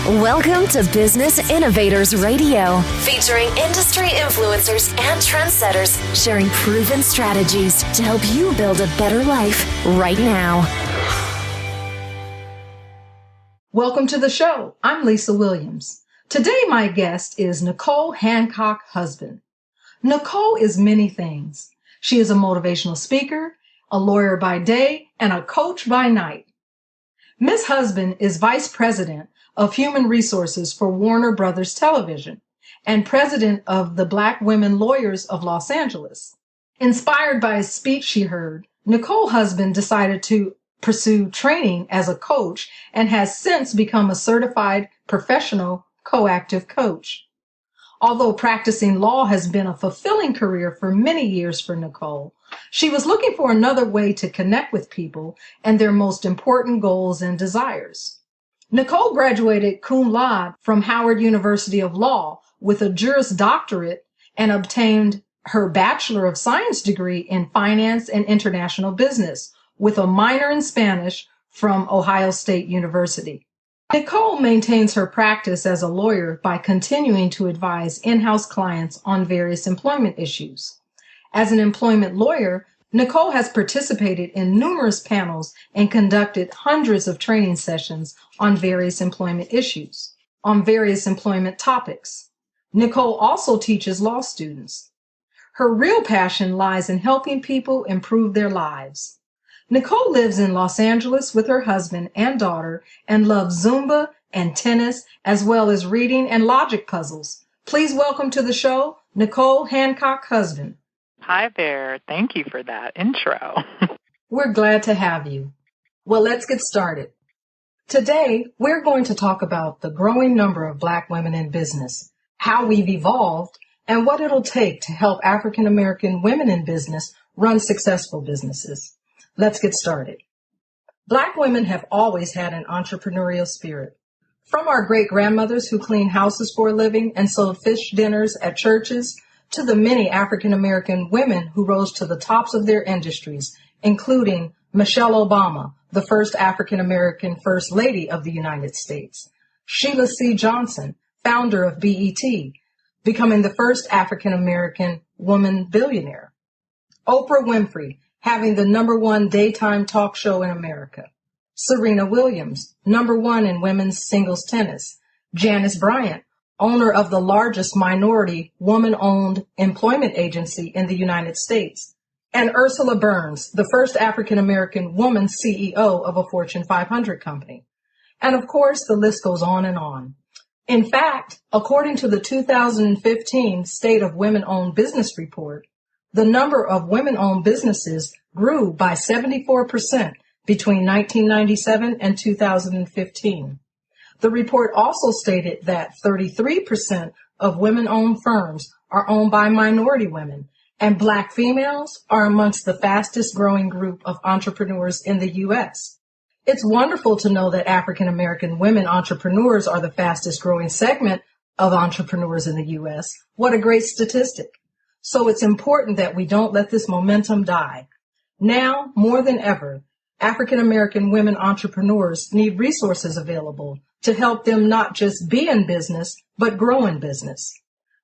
Welcome to Business Innovators Radio, featuring industry influencers and trendsetters sharing proven strategies to help you build a better life right now. Welcome to the show. I'm Lisa Williams. Today, my guest is Nicole Hancock Husband. Nicole is many things. She is a motivational speaker, a lawyer by day, and a coach by night. Ms. Husband is Vice President of Human Resources for Warner Brothers Television and President of the Black Women Lawyers of Los Angeles. Inspired by a speech she heard, Nicole Husband decided to pursue training as a coach and has since become a certified professional coactive coach. Although practicing law has been a fulfilling career for many years for Nicole, she was looking for another way to connect with people and their most important goals and desires. Nicole graduated cum laude from Howard University of Law with a Juris Doctorate and obtained her Bachelor of Science degree in Finance and International Business with a minor in Spanish from Ohio State University. Nicole maintains her practice as a lawyer by continuing to advise in-house clients on various employment issues. As an employment lawyer, Nicole has participated in numerous panels and conducted hundreds of training sessions on various employment issues, on various employment topics. Nicole also teaches law students. Her real passion lies in helping people improve their lives. Nicole lives in Los Angeles with her husband and daughter and loves Zumba and tennis, as well as reading and logic puzzles. Please welcome to the show, Nicole Hancock Husband. Hi there. Thank you for that intro. We're glad to have you. Well, let's get started. Today, we're going to talk about the growing number of Black women in business, how we've evolved, and what it'll take to help African American women in business run successful businesses. Let's get started. Black women have always had an entrepreneurial spirit. From our great-grandmothers who cleaned houses for a living and sold fish dinners at churches, to the many African American women who rose to the tops of their industries, including Michelle Obama, the first African American First Lady of the United States, Sheila C. Johnson, founder of BET, becoming the first African American woman billionaire, Oprah Winfrey, having the #1 daytime talk show in America, Serena Williams, #1 in women's singles tennis, Janice Bryant, owner of the largest minority woman-owned employment agency in the United States, and Ursula Burns, the first African-American woman CEO of a Fortune 500 company. And of course, the list goes on and on. In fact, according to the 2015 State of Women-Owned Business Report, the number of women-owned businesses grew by 74% between 1997 and 2015. The report also stated that 33% of women-owned firms are owned by minority women, and Black females are amongst the fastest-growing group of entrepreneurs in the U.S. It's wonderful to know that African-American women entrepreneurs are the fastest-growing segment of entrepreneurs in the U.S. What a great statistic. So it's important that we don't let this momentum die. Now, more than ever, African American women entrepreneurs need resources available to help them not just be in business, but grow in business.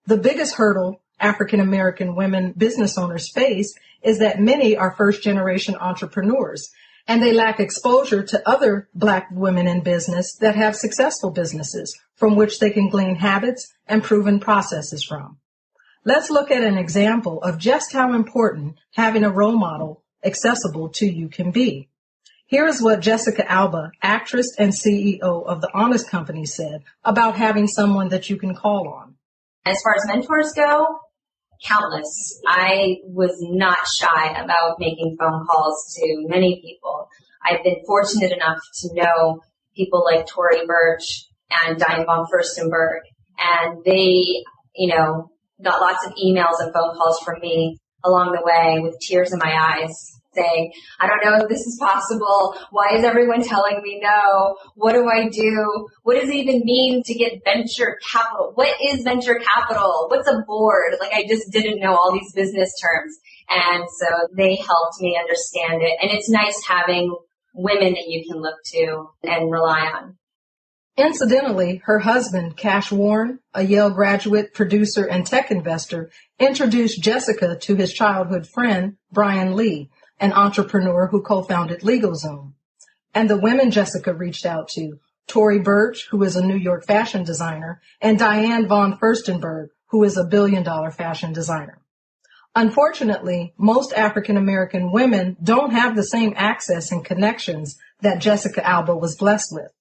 The biggest hurdle African American women business owners face is that many are first-generation entrepreneurs, and they lack exposure to other Black women in business that have successful businesses from which they can glean habits and proven processes from. Let's look at an example of just how important having a role model accessible to you can be. Here is what Jessica Alba, actress and CEO of The Honest Company, said about having someone that you can call on. As far as mentors go, countless. I was not shy about making phone calls to many people. I've been fortunate enough to know people like Tory Burch and Diane von Furstenberg, and they, got lots of emails and phone calls from me along the way with tears in my eyes saying, I don't know if this is possible. Why is everyone telling me no? What do I do? What does it even mean to get venture capital? What is venture capital? What's a board? I just didn't know all these business terms. And so they helped me understand it. And it's nice having women that you can look to and rely on. Incidentally, her husband, Cash Warren, a Yale graduate, producer, and tech investor, introduced Jessica to his childhood friend, Brian Lee, an entrepreneur who co-founded LegalZoom. And the women Jessica reached out to, Tory Burch, who is a New York fashion designer, and Diane von Furstenberg, who is a billion-dollar fashion designer. Unfortunately, most African American women don't have the same access and connections that Jessica Alba was blessed with.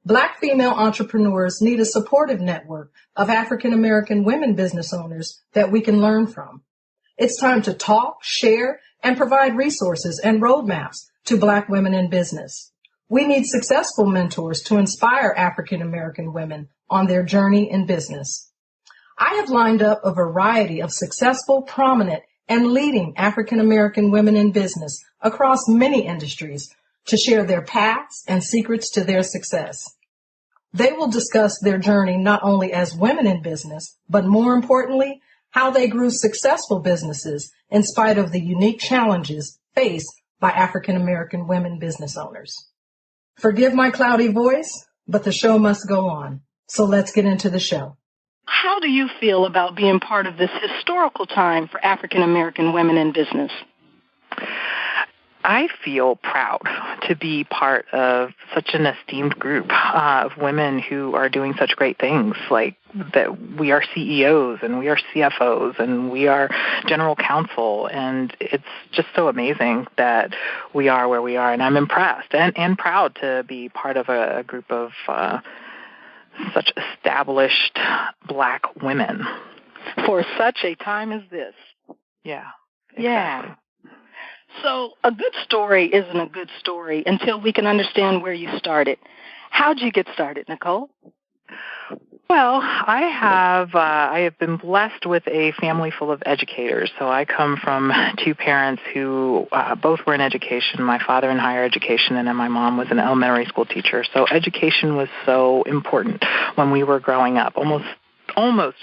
Black female entrepreneurs need a supportive network of African American women business owners that we can learn from. It's time to talk, share, and provide resources and roadmaps to Black women in business. We need successful mentors to inspire African American women on their journey in business. I have lined up a variety of successful, prominent, and leading African American women in business across many industries to share their paths and secrets to their success. They will discuss their journey not only as women in business, but more importantly, how they grew successful businesses in spite of the unique challenges faced by African American women business owners. Forgive my cloudy voice, but the show must go on. So let's get into the show. How do you feel about being part of this historical time for African American women in business? I feel proud to be part of such an esteemed group of women who are doing such great things, like that we are CEOs and we are CFOs and we are general counsel, and it's just so amazing that we are where we are, and I'm impressed and proud to be part of a group of such established Black women. For such a time as this. Yeah. Exactly. Yeah. So a good story isn't a good story until we can understand where you started. How'd you get started, Nicole? Well, I have been blessed with a family full of educators. So I come from two parents who both were in education. My father in higher education, and then my mom was an elementary school teacher. So education was so important when we were growing up, almost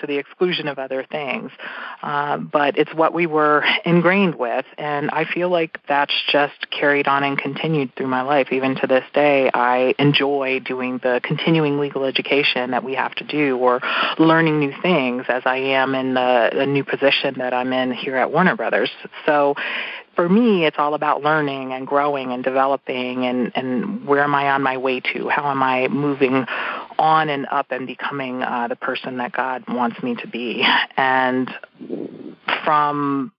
to the exclusion of other things. But it's what we were ingrained with, and I feel like that's just carried on and continued through my life. Even to this day, I enjoy doing the continuing legal education that we have to do, or learning new things as I am in the new position that I'm in here at Warner Brothers. So for me, it's all about learning and growing and developing, and where am I on my way to? How am I moving on and up and becoming the person that God wants me to be? And from,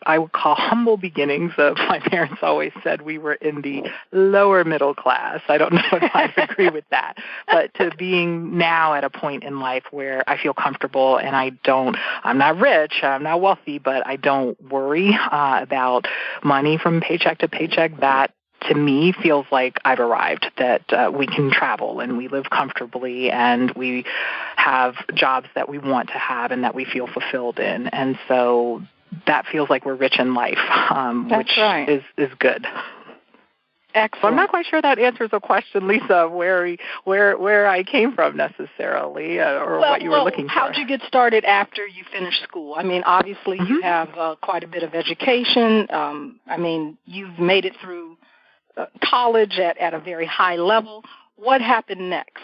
I would call, humble beginnings of, my parents always said we were in the lower middle class. I don't know if I agree with that, but to being now at a point in life where I feel comfortable, and I'm not rich, I'm not wealthy, but I don't worry about money from paycheck to paycheck. That, to me, feels like I've arrived, that we can travel and we live comfortably and we have jobs that we want to have and that we feel fulfilled in. And so that feels like we're rich in life, which right. is good. Excellent. So I'm not quite sure that answers the question, Lisa, of where I came from necessarily, or what you were looking for. How'd you get started after you finished school? I mean, obviously you have quite a bit of education. I mean, you've made it through college at a very high level. What happened next?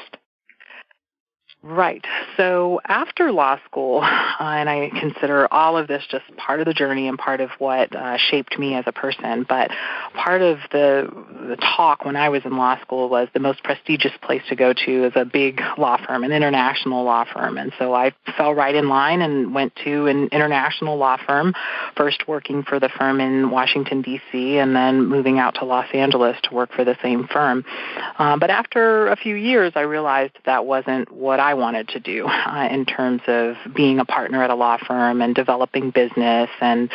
Right. So after law school, and I consider all of this just part of the journey and part of what shaped me as a person, but part of the talk when I was in law school was the most prestigious place to go to is a big law firm, an international law firm. And so I fell right in line and went to an international law firm, first working for the firm in Washington, D.C., and then moving out to Los Angeles to work for the same firm. But after a few years, I realized that wasn't what I wanted to do in terms of being a partner at a law firm and developing business and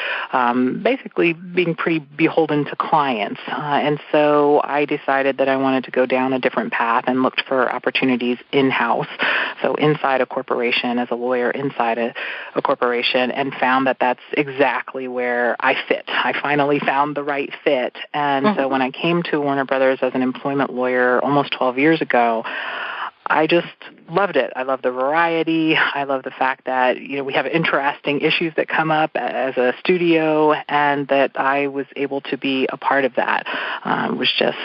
basically being pretty beholden to clients. And so I decided that I wanted to go down a different path and looked for opportunities in-house, so inside a corporation, as a lawyer inside a corporation, and found that that's exactly where I fit. I finally found the right fit. And so when I came to Warner Brothers as an employment lawyer almost 12 years ago, I just loved it. I love the variety. I love the fact that, we have interesting issues that come up as a studio, and that I was able to be a part of that. It was just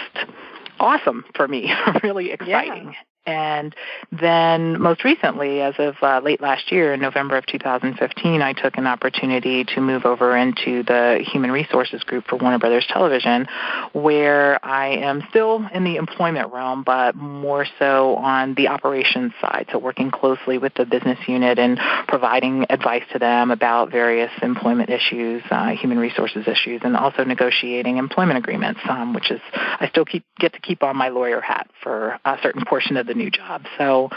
awesome for me, really exciting. And then most recently, as of late last year, in November of 2015, I took an opportunity to move over into the Human Resources Group for Warner Brothers Television, where I am still in the employment realm, but more so on the operations side, so working closely with the business unit and providing advice to them about various employment issues, human resources issues, and also negotiating employment agreements, which is I still get to keep on my lawyer hat for a certain portion of the new job. So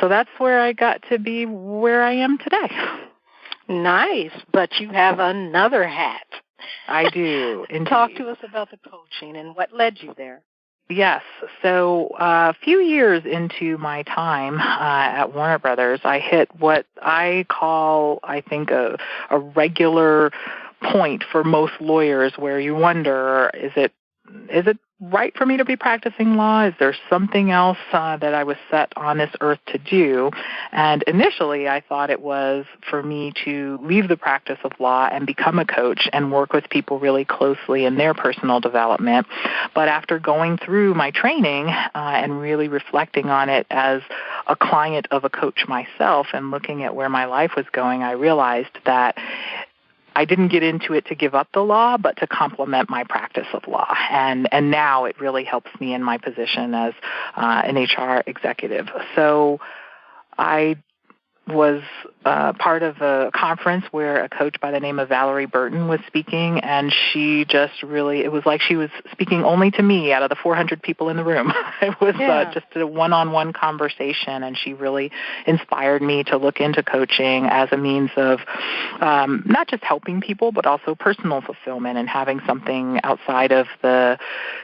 that's where I got to be where I am today. Nice, but you have another hat. I do. Indeed. Talk to us about the coaching and what led you there. Yes. So a few years into my time at Warner Brothers, I hit what I call, I think, a regular point for most lawyers where you wonder, is it right for me to be practicing law? Is there something else that I was set on this earth to do? And initially, I thought it was for me to leave the practice of law and become a coach and work with people really closely in their personal development. But after going through my training and really reflecting on it as a client of a coach myself and looking at where my life was going, I realized that I didn't get into it to give up the law, but to complement my practice of law. And now it really helps me in my position as an HR executive. So I was part of a conference where a coach by the name of Valerie Burton was speaking, and she just really, it was like she was speaking only to me out of the 400 people in the room. It was just a one-on-one conversation, and she really inspired me to look into coaching as a means of not just helping people, but also personal fulfillment and having something outside of the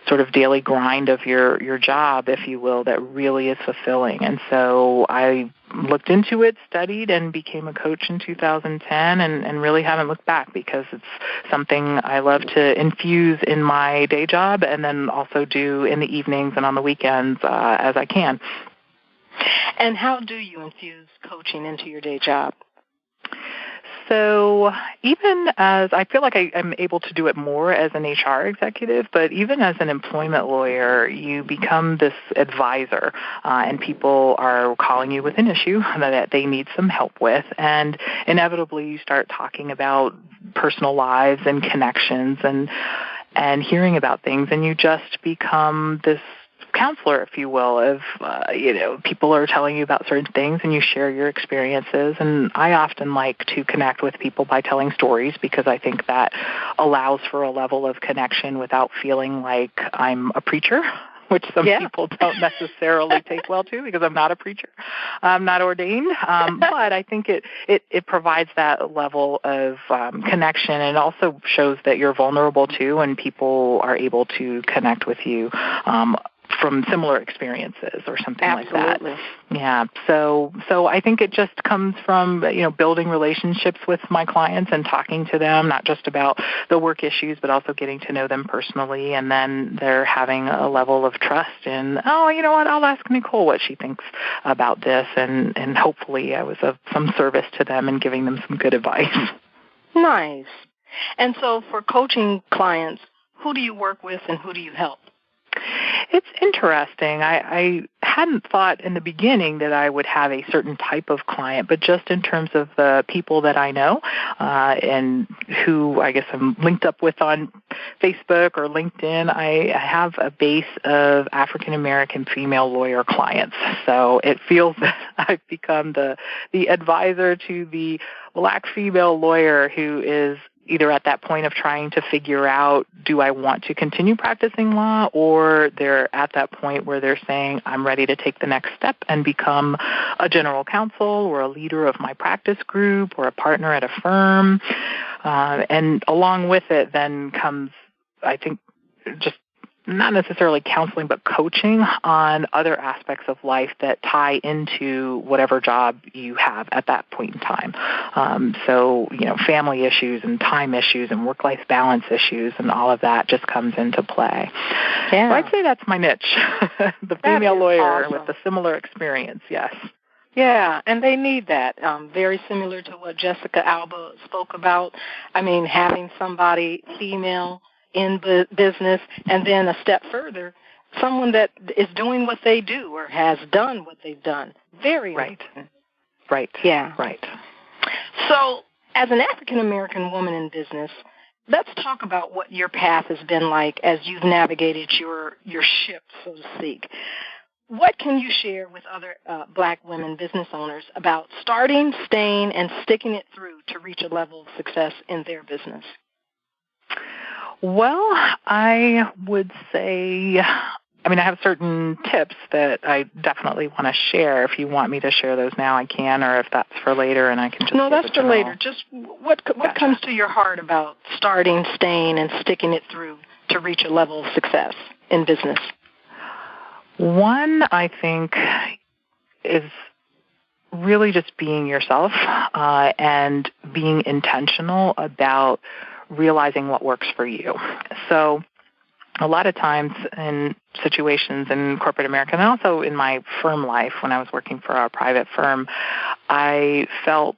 sort of daily grind of your job, if you will, that really is fulfilling. And so I looked into it, studied, and became a coach in 2010 and really haven't looked back because it's something I love to infuse in my day job and then also do in the evenings and on the weekends as I can. And how do you infuse coaching into your day job? So even as I feel like I'm able to do it more as an HR executive, but even as an employment lawyer, you become this advisor, and people are calling you with an issue that they need some help with, and inevitably you start talking about personal lives and connections and hearing about things, and you just become this counselor, if you will, of, people are telling you about certain things and you share your experiences. And I often like to connect with people by telling stories because I think that allows for a level of connection without feeling like I'm a preacher, which some people don't necessarily take well to because I'm not a preacher. I'm not ordained. But I think it provides that level of connection and also shows that you're vulnerable too and people are able to connect with you from similar experiences or something like that. Yeah. So I think it just comes from, building relationships with my clients and talking to them, not just about the work issues, but also getting to know them personally. And then they're having a level of trust in, you know what, I'll ask Nicole what she thinks about this. And hopefully I was of some service to them and giving them some good advice. Nice. And so for coaching clients, who do you work with and who do you help? It's interesting. I hadn't thought in the beginning that I would have a certain type of client, but just in terms of the people that I know and who I guess I'm linked up with on Facebook or LinkedIn, I have a base of African-American female lawyer clients. So it feels that I've become the advisor to the Black female lawyer who is either at that point of trying to figure out, do I want to continue practicing law, or they're at that point where they're saying, I'm ready to take the next step and become a general counsel or a leader of my practice group or a partner at a firm. And along with it then comes, I think, just not necessarily counseling, but coaching on other aspects of life that tie into whatever job you have at that point in time. So, family issues and time issues and work-life balance issues and all of that just comes into play. Yeah. So I'd say that's my niche, the female lawyer with a similar experience, yes. Yeah, and they need that. Very similar to what Jessica Alba spoke about. I mean, having somebody female in business, and then a step further, someone that is doing what they do or has done what they've done. Very important. Right. Yeah. Right. So, as an African-American woman in business, let's talk about what your path has been like as you've navigated your ship, so to speak. What can you share with other Black women business owners about starting, staying, and sticking it through to reach a level of success in their business? Well, I would say, I have certain tips that I definitely want to share. If you want me to share those now, I can, or if that's for later, and I can just... No, that's for later. Just what comes to your heart about starting, staying, and sticking it through to reach a level of success in business? One, I think, is really just being yourself and being intentional about realizing what works for you. So a lot of times in situations in corporate America, and also in my firm life when I was working for our private firm, I felt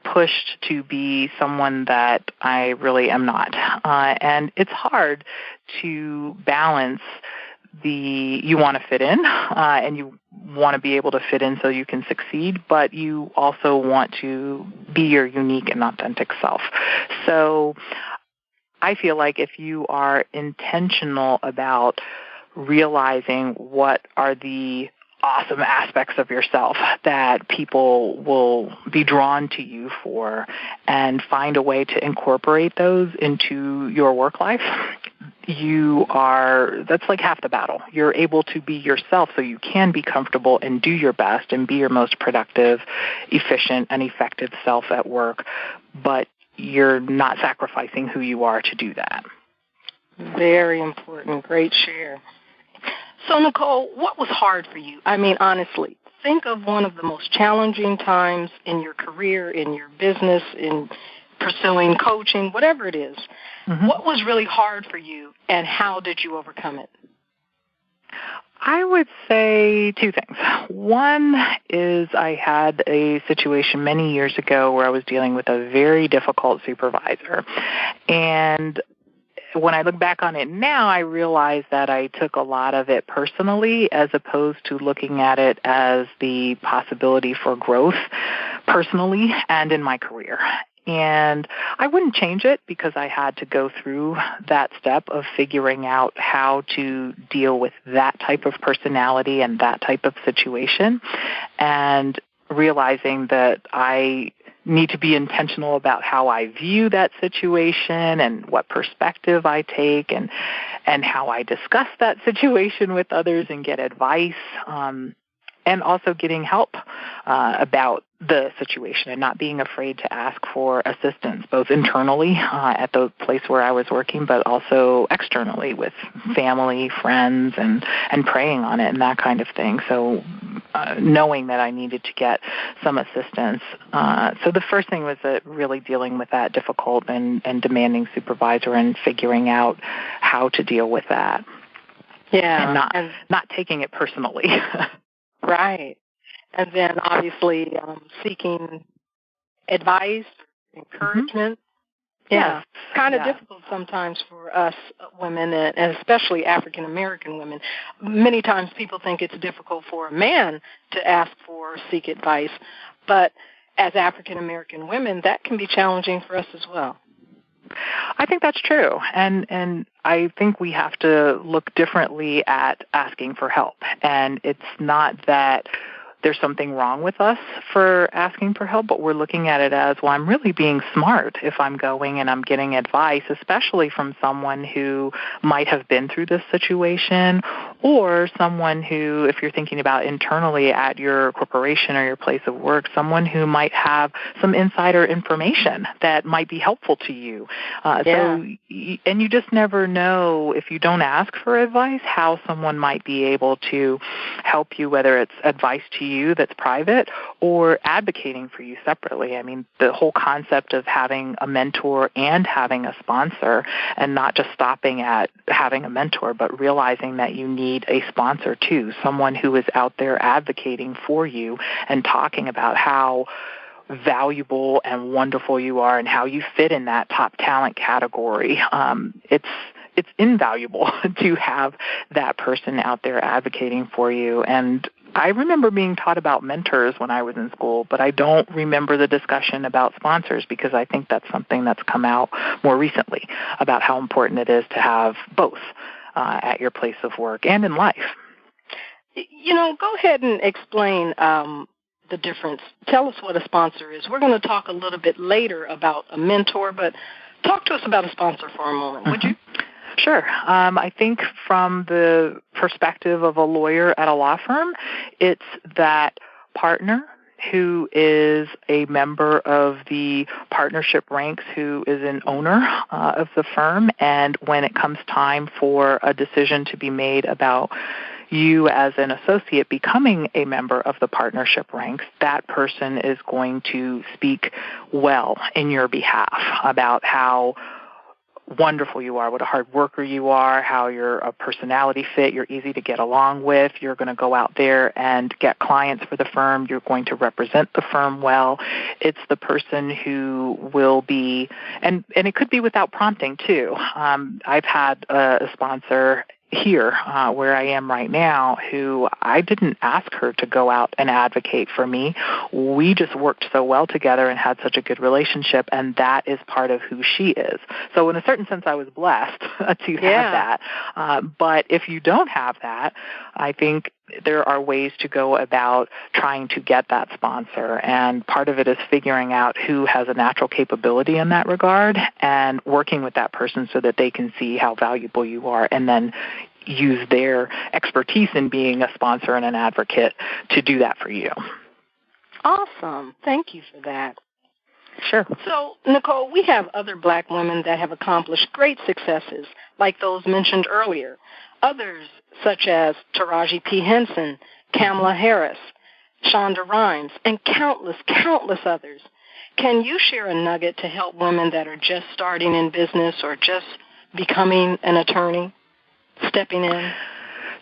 pushed to be someone that I really am not. And it's hard to balance you want to fit in, and you want to be able to fit in so you can succeed, but you also want to be your unique and authentic self. So I feel like if you are intentional about realizing what are the awesome aspects of yourself that people will be drawn to you for and find a way to incorporate those into your work life, that's like half the battle. You're able to be yourself so you can be comfortable and do your best and be your most productive, efficient, and effective self at work, but you're not sacrificing who you are to do that. Very important. Great share. So, Nicole, what was hard for you? Honestly, think of one of the most challenging times in your career, in your business, in pursuing coaching, whatever it is. Mm-hmm. What was really hard for you, and how did you overcome it? I would say two things. One is I had a situation many years ago where I was dealing with a very difficult supervisor. And when I look back on it now, I realize that I took a lot of it personally as opposed to looking at it as the possibility for growth personally and in my career. And I wouldn't change it because I had to go through that step of figuring out how to deal with that type of personality and that type of situation, and realizing that I need to be intentional about how I view that situation and what perspective I take and how I discuss that situation with others and get advice, and also getting help about the situation and not being afraid to ask for assistance, both internally at the place where I was working, but also externally with family, friends, and praying on it and that kind of thing. So knowing that I needed to get some assistance. So the first thing was really dealing with that difficult and demanding supervisor and figuring out how to deal with that. Yeah. And not taking it personally. Right. And then obviously seeking advice, encouragement. Mm-hmm. Yeah. Yes. Kind of difficult sometimes for us women, and especially African American women. Many times people think it's difficult for a man to ask for or seek advice, but as African American women, that can be challenging for us as well. I think that's true, and I think we have to look differently at asking for help. And it's not that there's something wrong with us for asking for help, but we're looking at it as, well, I'm really being smart if I'm going and I'm getting advice, especially from someone who might have been through this situation, or someone who, if you're thinking about internally at your corporation or your place of work, someone who might have some insider information that might be helpful to you. And you just never know, if you don't ask for advice, how someone might be able to help you, whether it's advice to you that's private or advocating for you separately. I mean, the whole concept of having a mentor and having a sponsor, and not just stopping at having a mentor, but realizing that you need a sponsor too, someone who is out there advocating for you and talking about how valuable and wonderful you are and how you fit in that top talent category. it's invaluable to have that person out there advocating for you. And I remember being taught about mentors when I was in school, but I don't remember the discussion about sponsors, because I think that's something that's come out more recently about how important it is to have both at your place of work and in life. Go ahead and explain the difference. Tell us what a sponsor is. We're going to talk a little bit later about a mentor, but talk to us about a sponsor for a moment, would you? Sure. I think from the perspective of a lawyer at a law firm, it's that partner who is a member of the partnership ranks, who is an owner of the firm, and when it comes time for a decision to be made about you as an associate becoming a member of the partnership ranks, that person is going to speak well in your behalf about how wonderful you are, what a hard worker you are, how you're a personality fit, you're easy to get along with, you're going to go out there and get clients for the firm, you're going to represent the firm well. It's the person who will be, and it could be without prompting too. I've had a sponsor here where I am right now who I didn't ask her to go out and advocate for me. We just worked so well together and had such a good relationship, and that is part of who she is. So in a certain sense, I was blessed to have that. But if you don't have that, I think there are ways to go about trying to get that sponsor, and part of it is figuring out who has a natural capability in that regard and working with that person so that they can see how valuable you are, and then use their expertise in being a sponsor and an advocate to do that for you. Awesome. Thank you for that. Sure. So, Nicole, we have other Black women that have accomplished great successes, like those mentioned earlier. Others, such as Taraji P. Henson, Kamala Harris, Shonda Rhimes, and countless others. Can you share a nugget to help women that are just starting in business or just becoming an attorney, stepping in?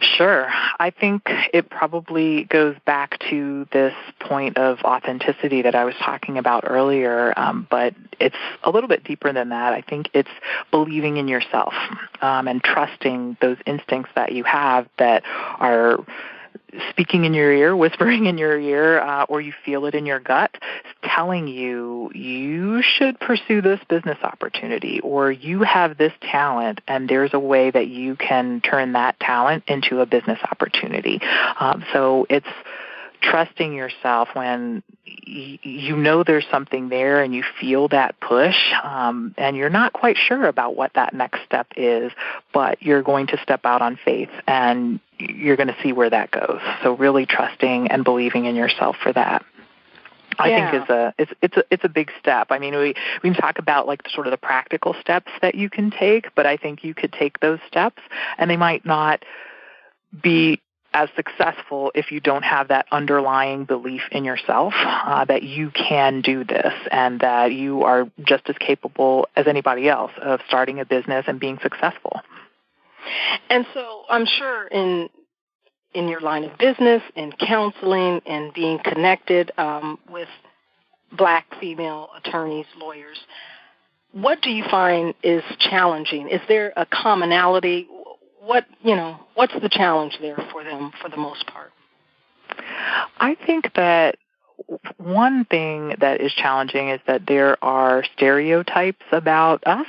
Sure. I think it probably goes back to this point of authenticity that I was talking about earlier, but it's a little bit deeper than that. I think it's believing in yourself and trusting those instincts that you have that are speaking in your ear, whispering in your ear, or you feel it in your gut, telling you, you should pursue this business opportunity, or you have this talent, and there's a way that you can turn that talent into a business opportunity. So it's trusting yourself when you know there's something there and you feel that push, and you're not quite sure about what that next step is, but you're going to step out on faith and you're going to see where that goes. So really trusting and believing in yourself for that, I think it's a big step. I mean, we can talk about like sort of the practical steps that you can take, but I think you could take those steps and they might not be as successful if you don't have that underlying belief in yourself that you can do this and that you are just as capable as anybody else of starting a business and being successful. And so I'm sure in your line of business, in counseling, and being connected with Black female attorneys, lawyers, what do you find is challenging? Is there a commonality? What's the challenge there for them for the most part? I think that one thing that is challenging is that there are stereotypes about us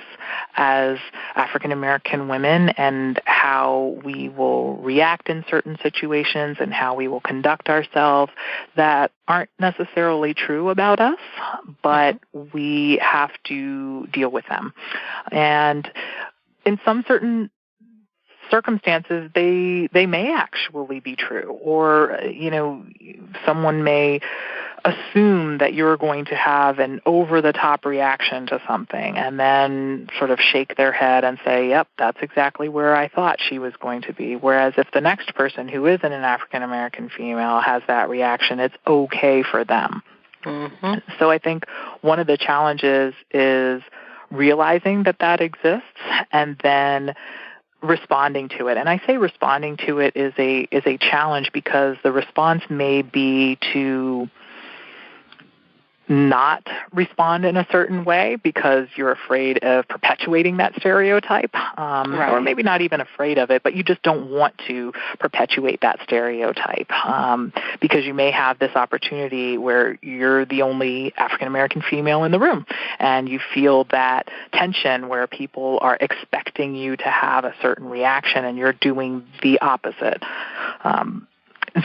as African American women and how we will react in certain situations and how we will conduct ourselves that aren't necessarily true about us, but we have to deal with them. And in some certain circumstances, they may actually be true, or someone may assume that you're going to have an over-the-top reaction to something and then sort of shake their head and say, yep, that's exactly where I thought she was going to be. Whereas if the next person who isn't an African-American female has that reaction, it's okay for them. Mm-hmm. So I think one of the challenges is realizing that exists and then responding to it. And I say responding to it is a challenge because the response may be to not respond in a certain way because you're afraid of perpetuating that stereotype, or maybe not even afraid of it, but you just don't want to perpetuate that stereotype because you may have this opportunity where you're the only African-American female in the room, and you feel that tension where people are expecting you to have a certain reaction and you're doing the opposite.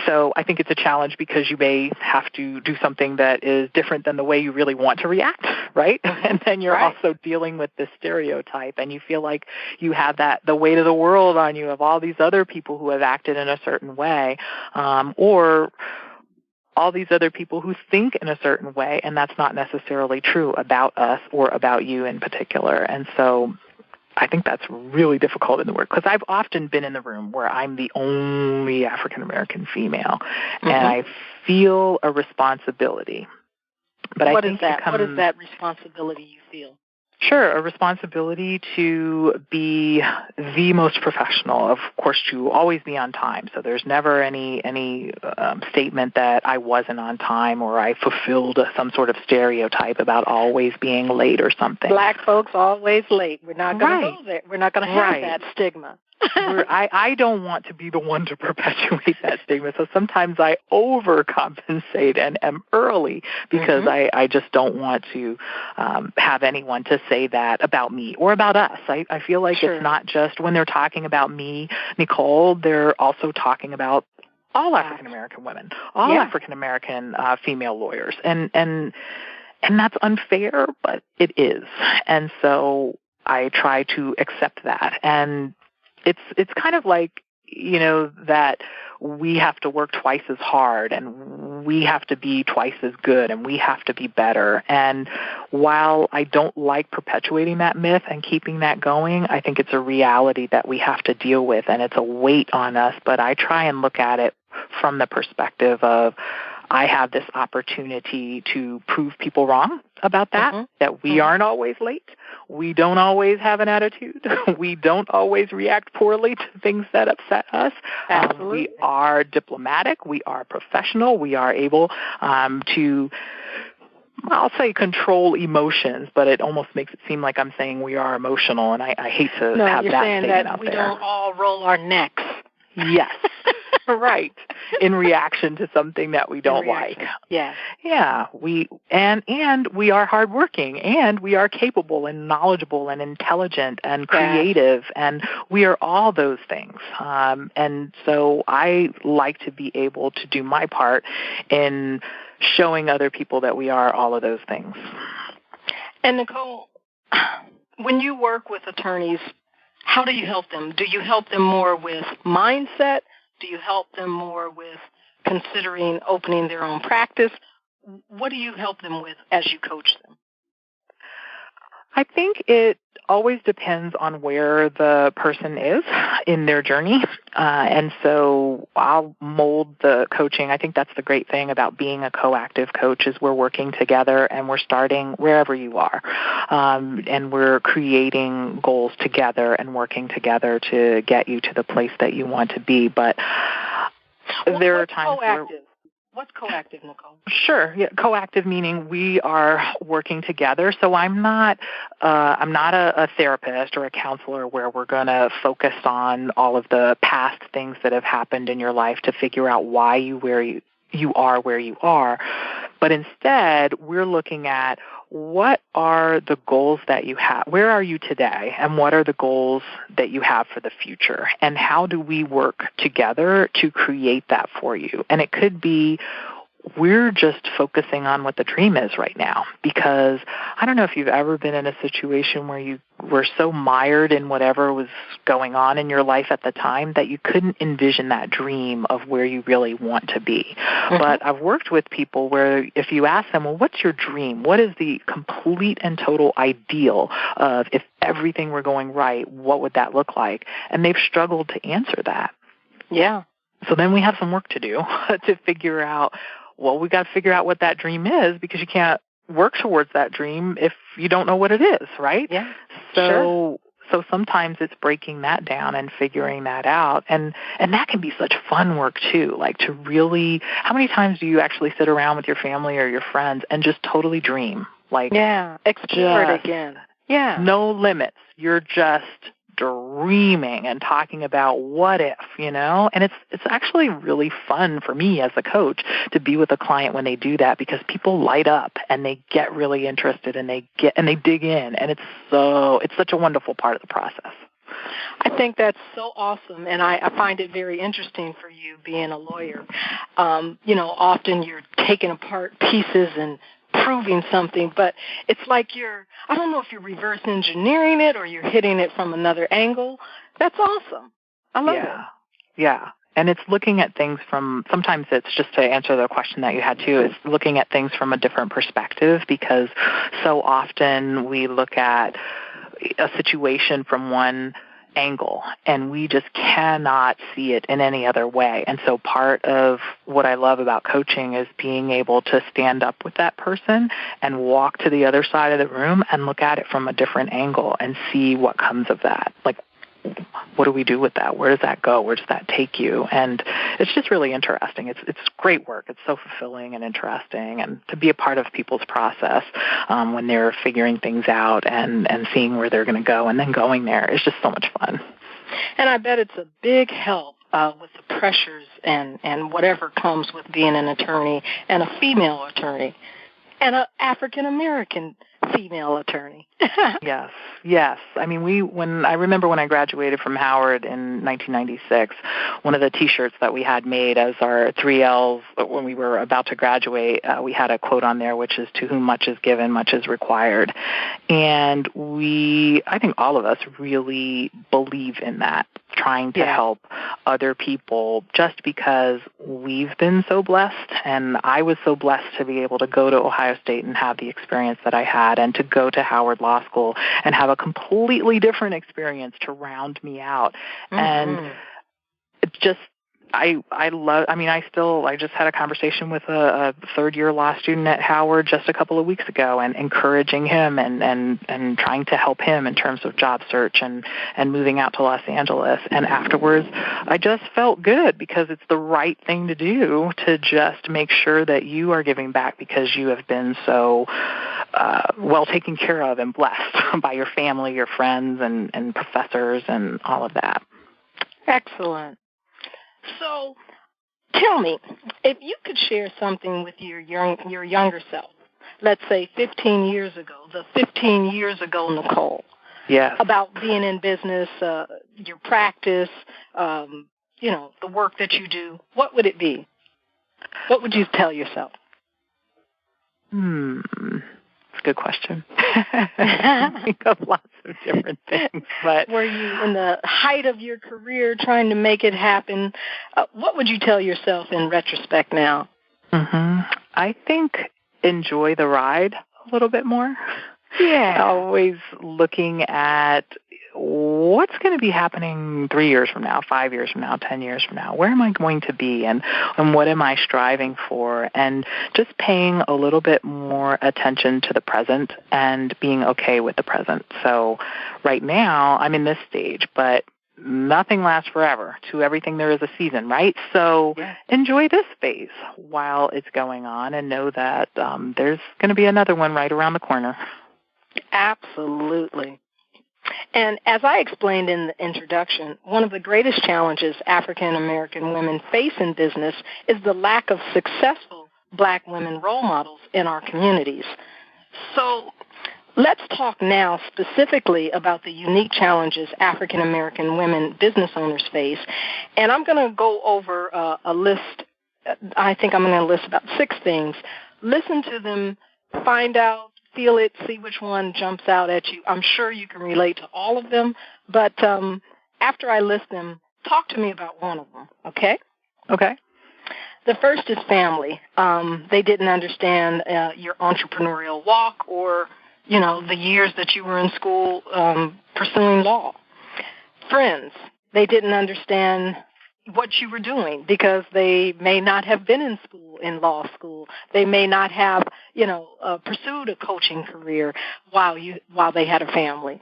So I think it's a challenge because you may have to do something that is different than the way you really want to react, right? And then you're also dealing with this stereotype, and you feel like you have the weight of the world on you of all these other people who have acted in a certain way, or all these other people who think in a certain way, and that's not necessarily true about us or about you in particular. And so I think that's really difficult in the work because I've often been in the room where I'm the only African-American female, and I feel a responsibility. But what is that? What is that responsibility you feel? Sure, a responsibility to be the most professional, of course, to always be on time. So there's never any statement that I wasn't on time or I fulfilled some sort of stereotype about always being late or something. Black folks always late. We're not going to go there. We're not going to have that stigma. I don't want to be the one to perpetuate that stigma, so sometimes I overcompensate and am early because I just don't want to have anyone to say that about me or about us. I feel like it's not just when they're talking about me, Nicole, they're also talking about all African-American women, all African-American female lawyers, and that's unfair, but it is. And so I try to accept that, and it's kind of like, that we have to work twice as hard and we have to be twice as good and we have to be better. And while I don't like perpetuating that myth and keeping that going, I think it's a reality that we have to deal with, and it's a weight on us. But I try and look at it from the perspective of I have this opportunity to prove people wrong about that, that we aren't always late. We don't always have an attitude. We don't always react poorly to things that upset us. We are diplomatic. We are professional. We are able to, I'll say, control emotions, but it almost makes it seem like I'm saying we are emotional, and I hate to have that statement out there. No, you're saying that we don't all roll our necks. Yes. Right. In reaction to something that we don't like. Yes. Yeah. We are hardworking, and we are capable and knowledgeable and intelligent and creative, and we are all those things. And so I like to be able to do my part in showing other people that we are all of those things. And Nicole, when you work with attorneys, how do you help them? Do you help them more with mindset? Do you help them more with considering opening their own practice? What do you help them with as you coach them? I think it always depends on where the person is in their journey. And so I'll mold the coaching. I think that's the great thing about being a coactive coach is we're working together and we're starting wherever you are. And we're creating goals together and working together to get you to the place that you want to be. But there are times where... What's coactive, Nicole? Sure. Yeah, coactive meaning we are working together. So I'm not a therapist or a counselor where we're going to focus on all of the past things that have happened in your life to figure out why you are where you are. But instead, we're looking at what are the goals that you have? Where are you today? And what are the goals that you have for the future? And how do we work together to create that for you? And it could be we're just focusing on what the dream is right now, because I don't know if you've ever been in a situation where you were so mired in whatever was going on in your life at the time that you couldn't envision that dream of where you really want to be. But I've worked with people where if you ask them, well, what's your dream? What is the complete and total ideal of if everything were going right, what would that look like? And they've struggled to answer that. Yeah. So then we have some work to do to figure out, well, we got to figure out what that dream is, because you can't work towards that dream if you don't know what it is, right? Yeah. So So sometimes it's breaking that down and figuring that out. And that can be such fun work too, like to really, how many times do you actually sit around with your family or your friends and just totally dream? Like, explore it again. Yeah. No limits. You're just dreaming and talking about what if, and it's actually really fun for me as a coach to be with a client when they do that, because people light up and they get really interested and they dig in, and it's such a wonderful part of the process. I think that's so awesome, and I find it very interesting for you being a lawyer. Often you're taking apart pieces and proving something, but it's like I don't know if you're reverse engineering it or you're hitting it from another angle. That's awesome. I love it. Yeah. And it's looking at things sometimes it's just to answer the question that you had too, it's looking at things from a different perspective, because so often we look at a situation from one angle, and we just cannot see it in any other way. And so part of what I love about coaching is being able to stand up with that person and walk to the other side of the room and look at it from a different angle and see what comes of that. Like, what do we do with that? Where does that go? Where does that take you? And it's just really interesting. It's great work. It's so fulfilling and interesting, and to be a part of people's process when they're figuring things out and seeing where they're going to go and then going there is just so much fun. And I bet it's a big help with the pressures and whatever comes with being an attorney, and a female attorney, and an African-American female attorney. Yes. I mean, I remember when I graduated from Howard in 1996, one of the T-shirts that we had made as our 3 Ls when we were about to graduate, we had a quote on there, which is, "To whom much is given, much is required." And I think all of us really believe in that, trying to help other people, just because we've been so blessed. And I was so blessed to be able to go to Ohio State and have the experience that I had, and to go to Howard Law School and have a completely different experience to round me out. Mm-hmm. And it just, I just had a conversation with a third-year law student at Howard just a couple of weeks ago, and encouraging him and trying to help him in terms of job search and moving out to Los Angeles. And afterwards, I just felt good, because it's the right thing to do, to just make sure that you are giving back, because you have been so well taken care of and blessed by your family, your friends, and professors, and all of that. Excellent. So, tell me, if you could share something with your younger self, let's say 15 years ago, the 15 years ago Nicole, about being in business, your practice, the work that you do, what would it be? What would you tell yourself? That's a good question. I think of lots of different things. But were you in the height of your career trying to make it happen? What would you tell yourself in retrospect now? I think enjoy the ride a little bit more. Yeah. Always looking at what's going to be happening 3 years from now, 5 years from now, 10 years from now. Where am I going to be, and what am I striving for? And just paying a little bit more attention to the present and being okay with the present. So right now I'm in this stage, but nothing lasts forever. To everything there is a season, right? So enjoy this phase while it's going on, and know that there's going to be another one right around the corner. Absolutely. And as I explained in the introduction, one of the greatest challenges African American women face in business is the lack of successful Black women role models in our communities. So let's talk now specifically about the unique challenges African American women business owners face. And I'm going to go over a list. I think I'm going to list about 6 things. Listen to them, find out, feel it, see which one jumps out at you. I'm sure you can relate to all of them, but after I list them, talk to me about one of them, okay? Okay. The first is family. They didn't understand your entrepreneurial walk, or, the years that you were in school pursuing law. Friends, they didn't understand what you were doing, because they may not have been in law school. They may not have, pursued a coaching career while they had a family.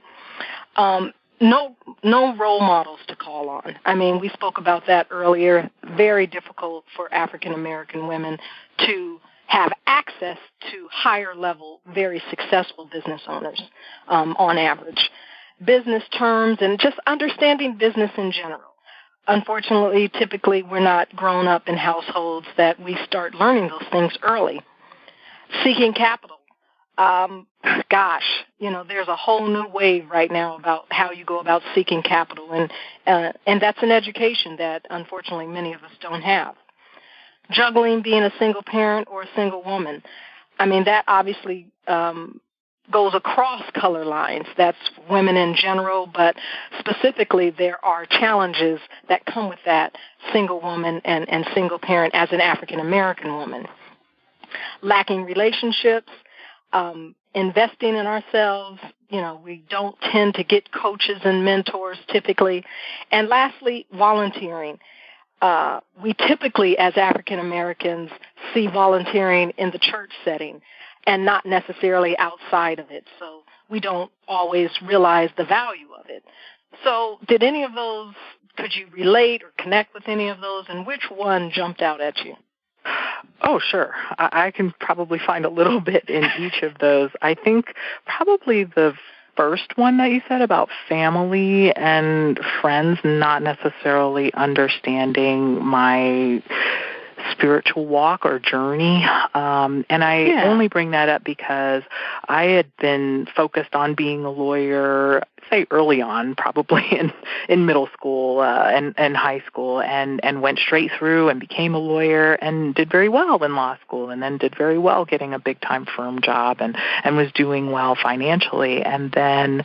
no role models to call on. I mean, we spoke about that earlier. Very difficult for African American women to have access to higher level, very successful business owners on average. Business terms and just understanding business in general. Unfortunately, typically we're not grown up in households that we start learning those things early. Seeking capital. There's a whole new wave right now about how you go about seeking capital, and that's an education that unfortunately many of us don't have. Juggling being a single parent or a single woman. I mean, that obviously goes across color lines. That's women in general, but specifically there are challenges that come with that single woman and single parent as an African American woman. Lacking relationships, investing in ourselves. We don't tend to get coaches and mentors typically. And lastly, volunteering. We typically, as African Americans, see volunteering in the church setting and not necessarily outside of it. So we don't always realize the value of it. So could you relate or connect with any of those, and which one jumped out at you? Oh, sure. I can probably find a little bit in each of those. I think probably the first one that you said about family and friends not necessarily understanding my spiritual walk or journey. And I only bring that up because I had been focused on being a lawyer, say early on, probably in middle school and high school, and went straight through and became a lawyer and did very well in law school, and then did very well getting a big-time firm job and was doing well financially, and then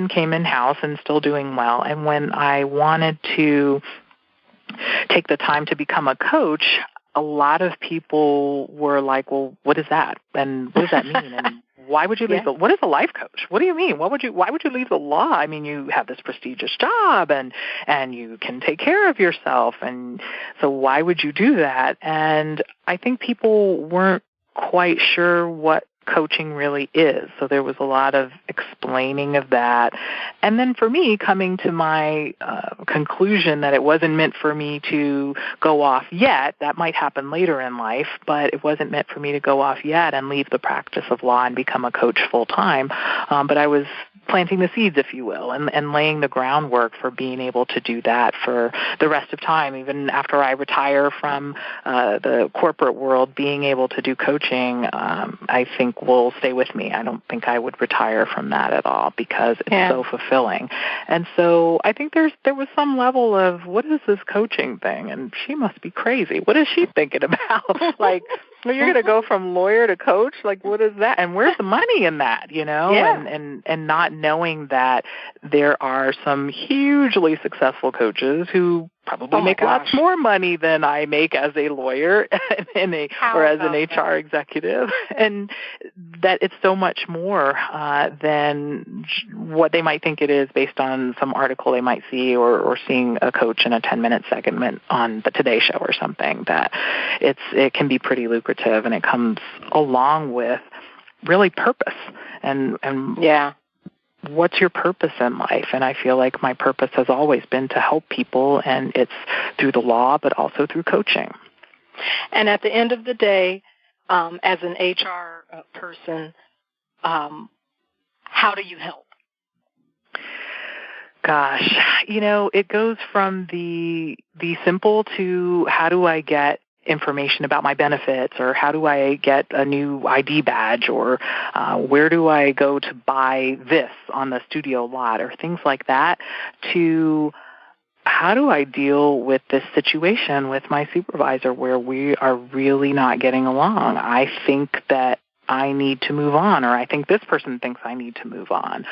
came in-house and still doing well. And when I wanted to take the time to become a coach, a lot of people were like, well, what is that? And what does that mean? And why would you leave what is a life coach? What do you mean? Why would you leave the law? I mean, you have this prestigious job and you can take care of yourself. And so why would you do that? And I think people weren't quite sure what coaching really is. So there was a lot of explaining of that. And then for me, coming to my conclusion that it wasn't meant for me to go off yet. That might happen later in life, but it wasn't meant for me to go off yet and leave the practice of law and become a coach full time. But I was planting the seeds, if you will, and laying the groundwork for being able to do that for the rest of time. Even after I retire from the corporate world, being able to do coaching, I think will stay with me. I don't think I would retire from that at all because it's so fulfilling. And so I think there was some level of, what is this coaching thing? And she must be crazy. What is she thinking about? Like, well, you're going to go from lawyer to coach? Like, what is that? And where's the money in that, And not knowing that there are some hugely successful coaches who probably make lots more money than I make as a lawyer or as an HR executive, and that it's so much more than what they might think it is based on some article they might see or seeing a coach in a 10-minute segment on the Today Show or something, that it can be pretty lucrative, and it comes along with really purpose and what's your purpose in life? And I feel like my purpose has always been to help people, and it's through the law, but also through coaching. And at the end of the day, as an HR person, how do you help? Gosh, it goes from the simple to how do I get information about my benefits, or how do I get a new ID badge, or where do I go to buy this on the studio lot, or things like that, to how do I deal with this situation with my supervisor where we are really not getting along? I think that I need to move on, or I think this person thinks I need to move on,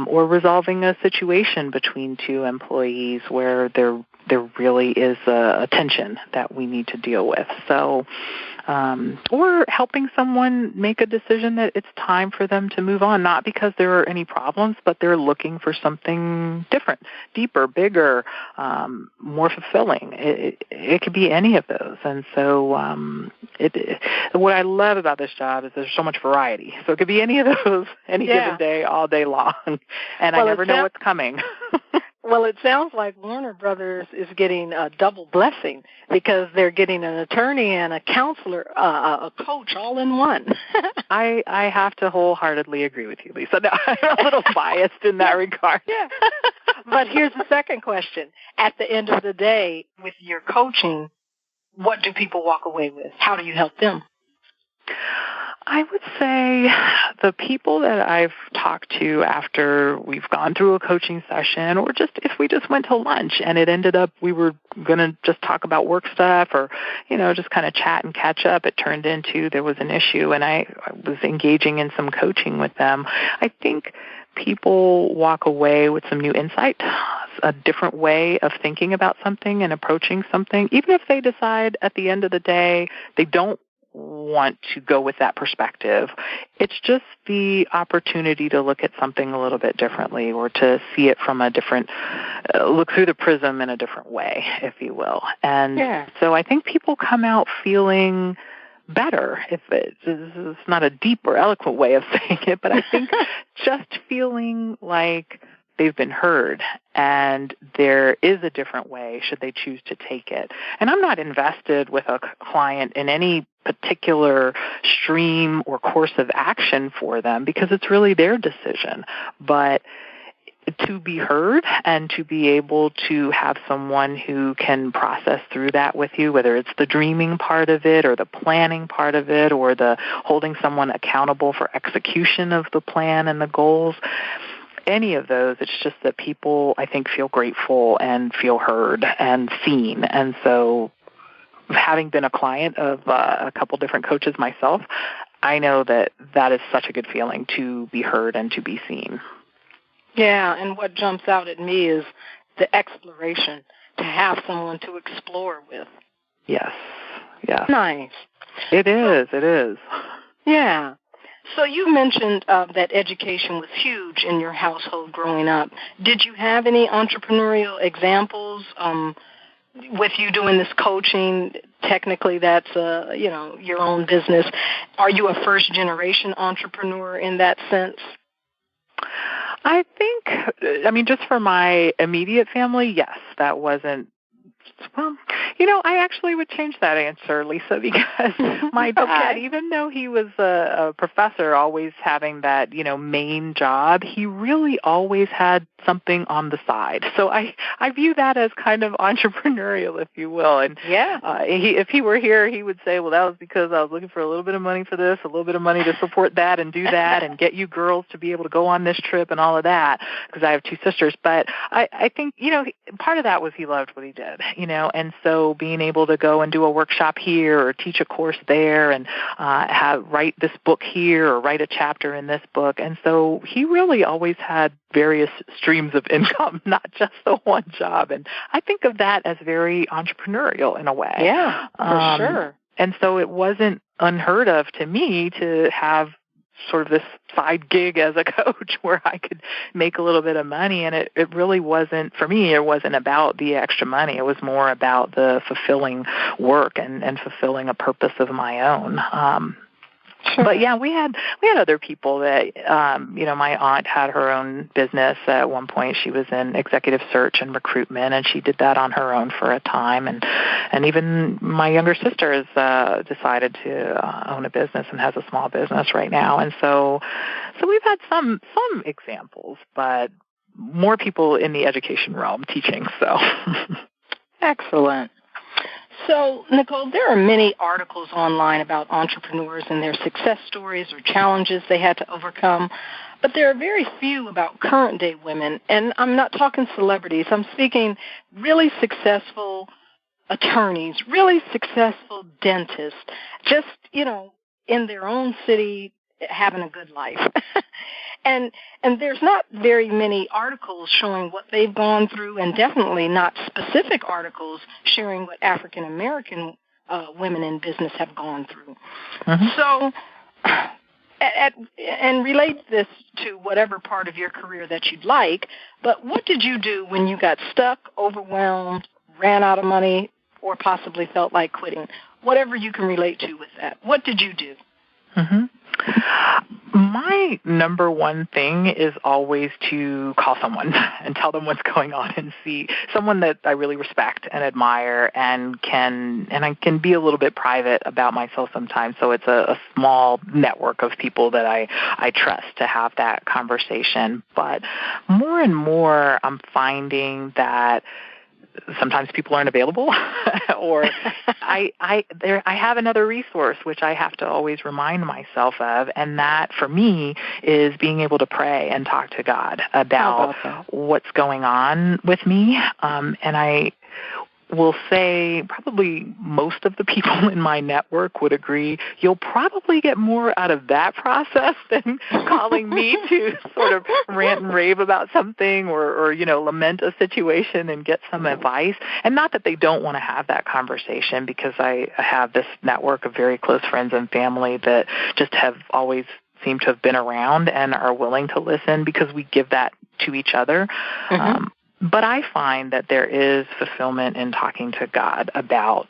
or resolving a situation between two employees where they're there really is a tension that we need to deal with. So, or helping someone make a decision that it's time for them to move on, not because there are any problems, but they're looking for something different, deeper, bigger, more fulfilling. It could be any of those. And so what I love about this job is there's so much variety. So it could be any of those, any given day, all day long. And I never know what's coming. Well, it sounds like Warner Brothers is getting a double blessing because they're getting an attorney and a counselor, a coach all in one. I have to wholeheartedly agree with you, Lisa. No, I'm a little biased in that regard. Yeah. But here's the second question. At the end of the day, with your coaching, what do people walk away with? How do you help them? I would say the people that I've talked to after we've gone through a coaching session, or just if we just went to lunch and it ended up we were going to just talk about work stuff or, just kind of chat and catch up, it turned into there was an issue and I was engaging in some coaching with them. I think people walk away with some new insight, a different way of thinking about something and approaching something, even if they decide at the end of the day they don't want to go with that perspective. It's just the opportunity to look at something a little bit differently, or to see it from a different, look through the prism in a different way, if you will. And so I think people come out feeling better. If it's not a deep or eloquent way of saying it, but I think just feeling like they've been heard and there is a different way should they choose to take it. And I'm not invested with a client in any particular stream or course of action for them because it's really their decision. But to be heard and to be able to have someone who can process through that with you, whether it's the dreaming part of it or the planning part of it or the holding someone accountable for execution of the plan and the goals, any of those, it's just that people, I think, feel grateful and feel heard and seen. And so having been a client of a couple different coaches myself, I know that that is such a good feeling to be heard and to be seen. Yeah, and what jumps out at me is the exploration, to have someone to explore with. Yes, yeah. Nice. It is. Yeah. So you mentioned that education was huge in your household growing up. Did you have any entrepreneurial examples with you doing this coaching? Technically, that's your own business. Are you a first-generation entrepreneur in that sense? I think, just for my immediate family, yes, that wasn't. Well, I actually would change that answer, Lisa, because my dad, even though he was a professor, always having that, main job, he really always had something on the side. So I view that as kind of entrepreneurial, if you will. And if he were here, he would say, well, that was because I was looking for a little bit of money for this, a little bit of money to support that and do that and get you girls to be able to go on this trip and all of that, because I have two sisters. But I think, part of that was he loved what he did, and so being able to go and do a workshop here or teach a course there and write this book here or write a chapter in this book. And so he really always had various streams of income, not just the one job. And I think of that as very entrepreneurial in a way. Yeah, for sure. And so it wasn't unheard of to me to have sort of this side gig as a coach where I could make a little bit of money. And it really wasn't, for me, it wasn't about the extra money. It was more about the fulfilling work and fulfilling a purpose of my own. Sure. But yeah, we had other people that, my aunt had her own business at one point. She was in executive search and recruitment, and she did that on her own for a time. And even my younger sister has decided to own a business and has a small business right now. And so we've had some examples, but more people in the education realm teaching. So excellent. So, Nicole, there are many articles online about entrepreneurs and their success stories or challenges they had to overcome, but there are very few about current-day women, and I'm not talking celebrities. I'm speaking really successful attorneys, really successful dentists, just, in their own city, having a good life. And there's not very many articles showing what they've gone through, and definitely not specific articles sharing what African American women in business have gone through. So, and relate this to whatever part of your career that you'd like, but what did you do when you got stuck, overwhelmed, ran out of money, or possibly felt like quitting? Whatever you can relate to with that. What did you do? My number one thing is always to call someone and tell them what's going on, and see someone that I really respect and admire, and I can be a little bit private about myself sometimes. So it's a small network of people that I trust to have that conversation. But more and more, I'm finding that sometimes people aren't available, or I have another resource which I have to always remind myself of, and that for me is being able to pray and talk to God about what's going on with me. And I will say probably most of the people in my network would agree you'll probably get more out of that process than calling me to sort of rant and rave about something or lament a situation and get some advice. And not that they don't want to have that conversation, because I have this network of very close friends and family that just have always seemed to have been around and are willing to listen, because we give that to each other. But I find that there is fulfillment in talking to God about,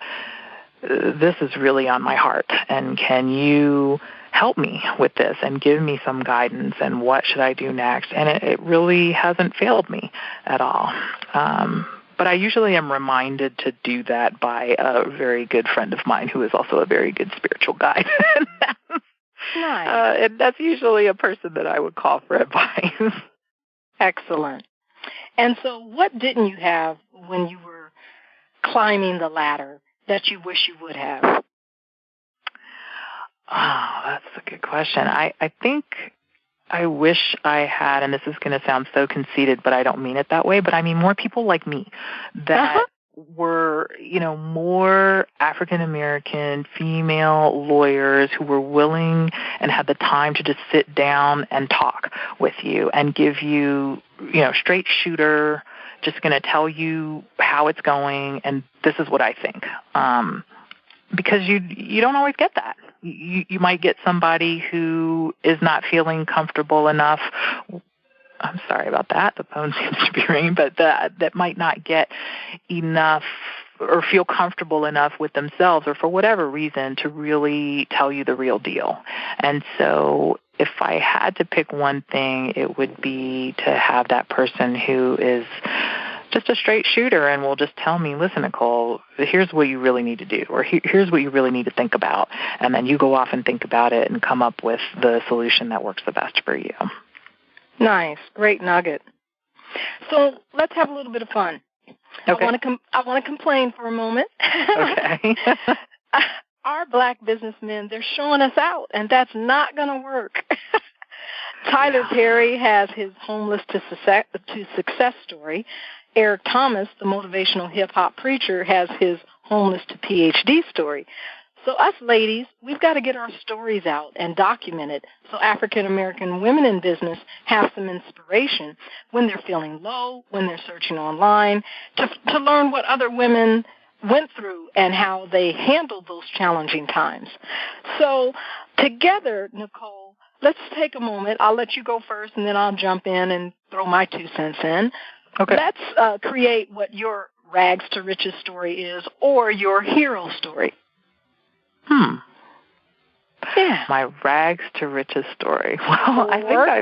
this is really on my heart, and can you help me with this and give me some guidance, and what should I do next? And it really hasn't failed me at all. But I usually am reminded to do that by a very good friend of mine who is also a very good spiritual guide. Nice. And that's usually a person that I would call for advice. Excellent. And so what didn't you have when you were climbing the ladder that you wish you would have? Oh, that's a good question. I think I wish I had, and this is going to sound so conceited, but I don't mean it that way, but I mean more people like me that were, more African-American female lawyers who were willing and had the time to just sit down and talk with you and give you, straight shooter, just going to tell you how it's going, and this is what I think. Because you don't always get that. You might get somebody who is not feeling comfortable enough. I'm sorry about that. The phone seems to be ringing, but that might not get enough or feel comfortable enough with themselves, or for whatever reason, to really tell you the real deal. And so if I had to pick one thing, it would be to have that person who is just a straight shooter and will just tell me, listen, Nicole, here's what you really need to do, or here's what you really need to think about. And then you go off and think about it and come up with the solution that works the best for you. Nice. Great nugget. So let's have a little bit of fun. Okay. I want to complain for a moment. Okay. Our black businessmen, they're showing us out, and that's not going to work. Tyler Perry has his homeless to success story. Eric Thomas, the motivational hip-hop preacher, has his homeless to PhD story. So us ladies, we've got to get our stories out and document it so African-American women in business have some inspiration when they're feeling low, when they're searching online, to learn what other women went through and how they handled those challenging times. So together, Nicole, let's take a moment. I'll let you go first, and then I'll jump in and throw my 2 cents in. Okay. Let's create what your rags to riches story is, or your hero story. Yeah. My rags to riches story. Well,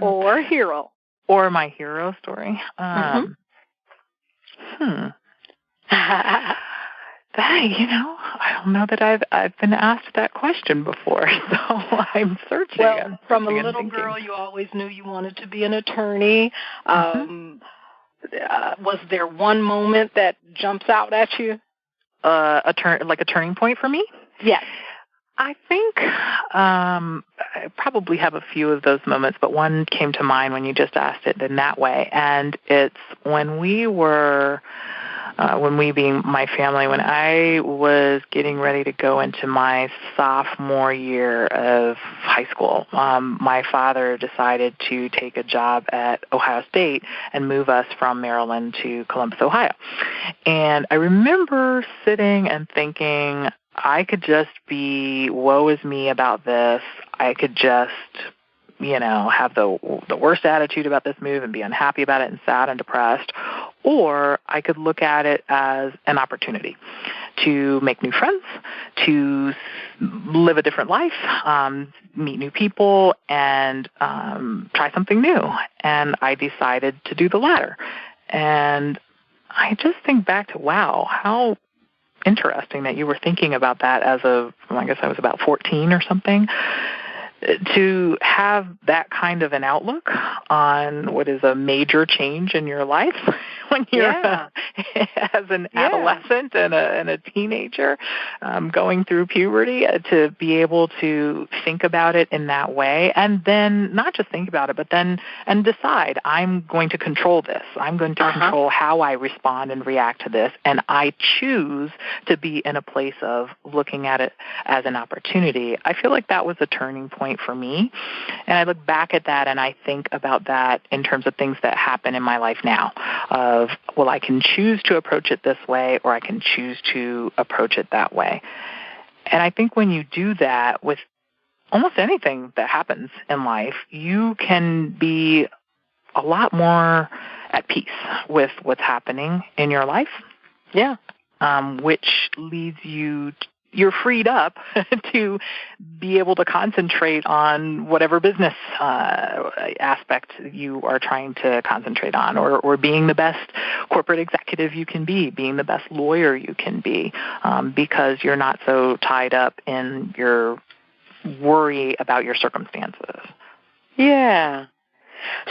or hero. Or my hero story. That, I don't know that I've been asked that question before, so I'm searching. Well, from a little girl, you always knew you wanted to be an attorney. Was there one moment that jumps out at you? A turning point for me? Yes. I think I probably have a few of those moments, but one came to mind when you just asked it in that way, and it's when we being my family, when I was getting ready to go into my sophomore year of high high school. My father decided to take a job at Ohio State and move us from Maryland to Columbus, Ohio. And I remember sitting and thinking, I could just be woe is me about this. I could just, have the worst attitude about this move and be unhappy about it and sad and depressed. Or I could look at it as an opportunity to make new friends, to live a different life, meet new people, and try something new. And I decided to do the latter. And I just think back to, wow, how interesting that you were thinking about that I guess I was about 14 or something. To have that kind of an outlook on what is a major change in your life when you're as an adolescent and a teenager going through puberty, to be able to think about it in that way, and then not just think about it, but then and decide, I'm going to control this. I'm going to control how I respond and react to this, and I choose to be in a place of looking at it as an opportunity. I feel like that was a turning point for me. And I look back at that and I think about that in terms of things that happen in my life now of, well, I can choose to approach it this way or I can choose to approach it that way. And I think when you do that with almost anything that happens in life, you can be a lot more at peace with what's happening in your life. Yeah. Which leads you're freed up to be able to concentrate on whatever business aspect you are trying to concentrate on, or being the best corporate executive you can be, being the best lawyer you can be, because you're not so tied up in your worry about your circumstances. Yeah.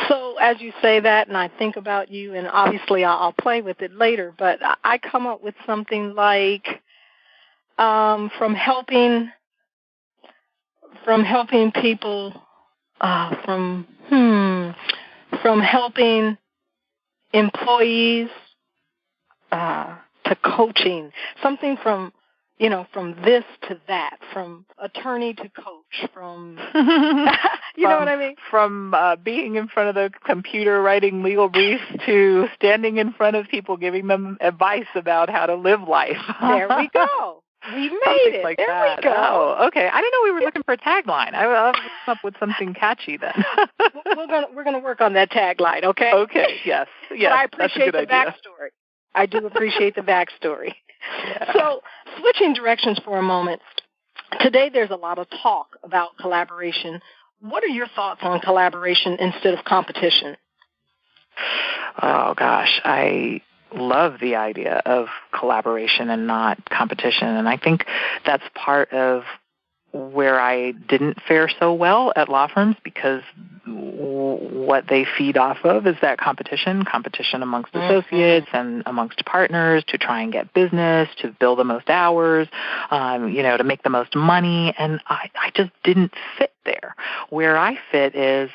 So as you say that, and I think about you, and obviously I'll play with it later, but I come up with something like, from helping people, from helping employees to coaching, something from this to that, from attorney to coach, from you know what I mean? From being in front of the computer writing legal briefs to standing in front of people giving them advice about how to live life. There we go. We made it. Like there that. we go. Oh, okay. I didn't know we were looking for a tagline. I'll come up with something catchy then. We're gonna work on that tagline, okay? Okay. Yes. But I appreciate the backstory. I do appreciate the backstory. Yeah. So, switching directions for a moment. Today, there's a lot of talk about collaboration. What are your thoughts on collaboration instead of competition? Oh gosh, I love the idea of collaboration and not competition. And I think that's part of where I didn't fare so well at law firms, because what they feed off of is that competition amongst associates and amongst partners to try and get business, to bill the most hours, to make the most money. And I just didn't fit there. Where I fit is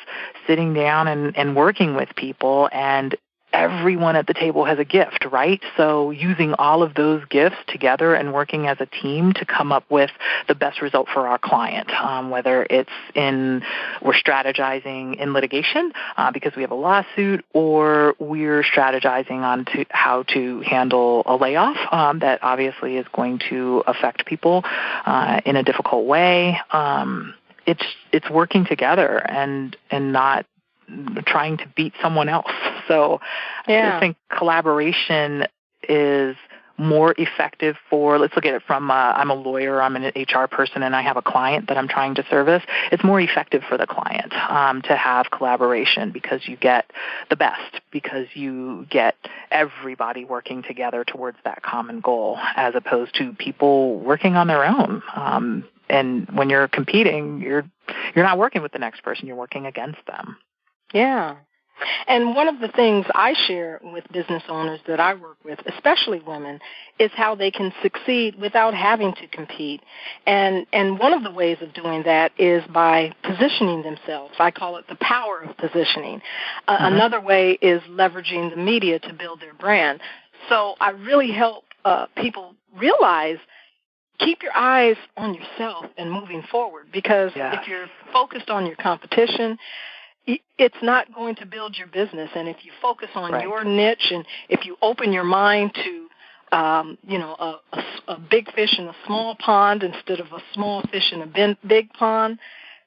sitting down and working with people, and everyone at the table has a gift, right? So using all of those gifts together and working as a team to come up with the best result for our client, whether it's we're strategizing in litigation because we have a lawsuit, or we're strategizing on how to handle a layoff that obviously is going to affect people in a difficult way. It's working together and not trying to beat someone else. So I think collaboration is more effective for, let's look at it from, I'm a lawyer, I'm an HR person, and I have a client that I'm trying to service. It's more effective for the client to have collaboration, because you get the best, because you get everybody working together towards that common goal, as opposed to people working on their own. And when you're competing, you're not working with the next person, you're working against them. Yeah. And one of the things I share with business owners that I work with, especially women, is how they can succeed without having to compete. And one of the ways of doing that is by positioning themselves. I call it the power of positioning. Another way is leveraging the media to build their brand. So I really help people realize keep your eyes on yourself and moving forward, because if you're focused on your competition, it's not going to build your business. And if you focus on your niche, and if you open your mind to, a big fish in a small pond instead of a small fish in a big pond,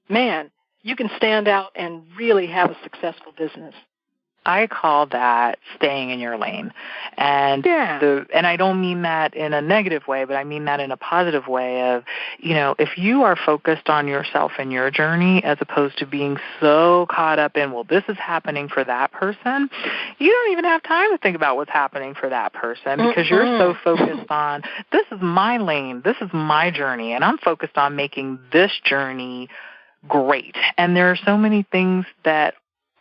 man, you can stand out and really have a successful business. I call that staying in your lane. And and I don't mean that in a negative way, but I mean that in a positive way of, if you are focused on yourself and your journey as opposed to being so caught up in, well, this is happening for that person, you don't even have time to think about what's happening for that person because you're so focused on, this is my lane, this is my journey, and I'm focused on making this journey great. And there are so many things that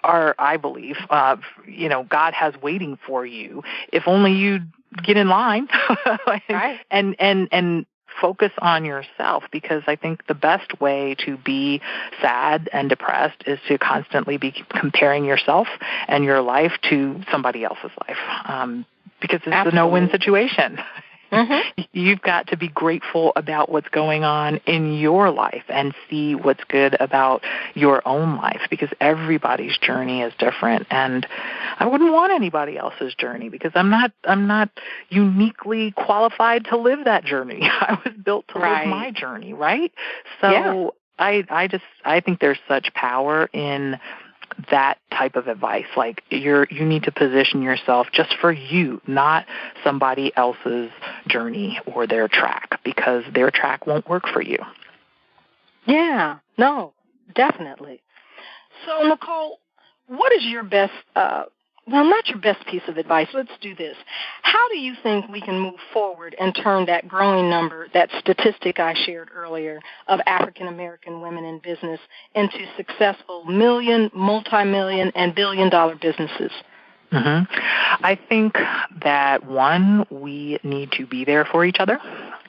are, I believe, God has waiting for you if only you get in line and focus on yourself, because I think the best way to be sad and depressed is to constantly be comparing yourself and your life to somebody else's life, because it's a no-win situation. You've got to be grateful about what's going on in your life and see what's good about your own life, because everybody's journey is different. And I wouldn't want anybody else's journey because I'm not uniquely qualified to live that journey. I was built to live my journey, right? So I think there's such power in that type of advice. Like you need to position yourself just for you, not somebody else's journey or their track, because their track won't work for you. Yeah, no, definitely. So, Nicole, what is your best, not your best piece of advice, let's do this. How do you think we can move forward and turn that growing number, that statistic I shared earlier of African-American women in business, into successful million, multi-million, and billion-dollar businesses? I think that, one, we need to be there for each other,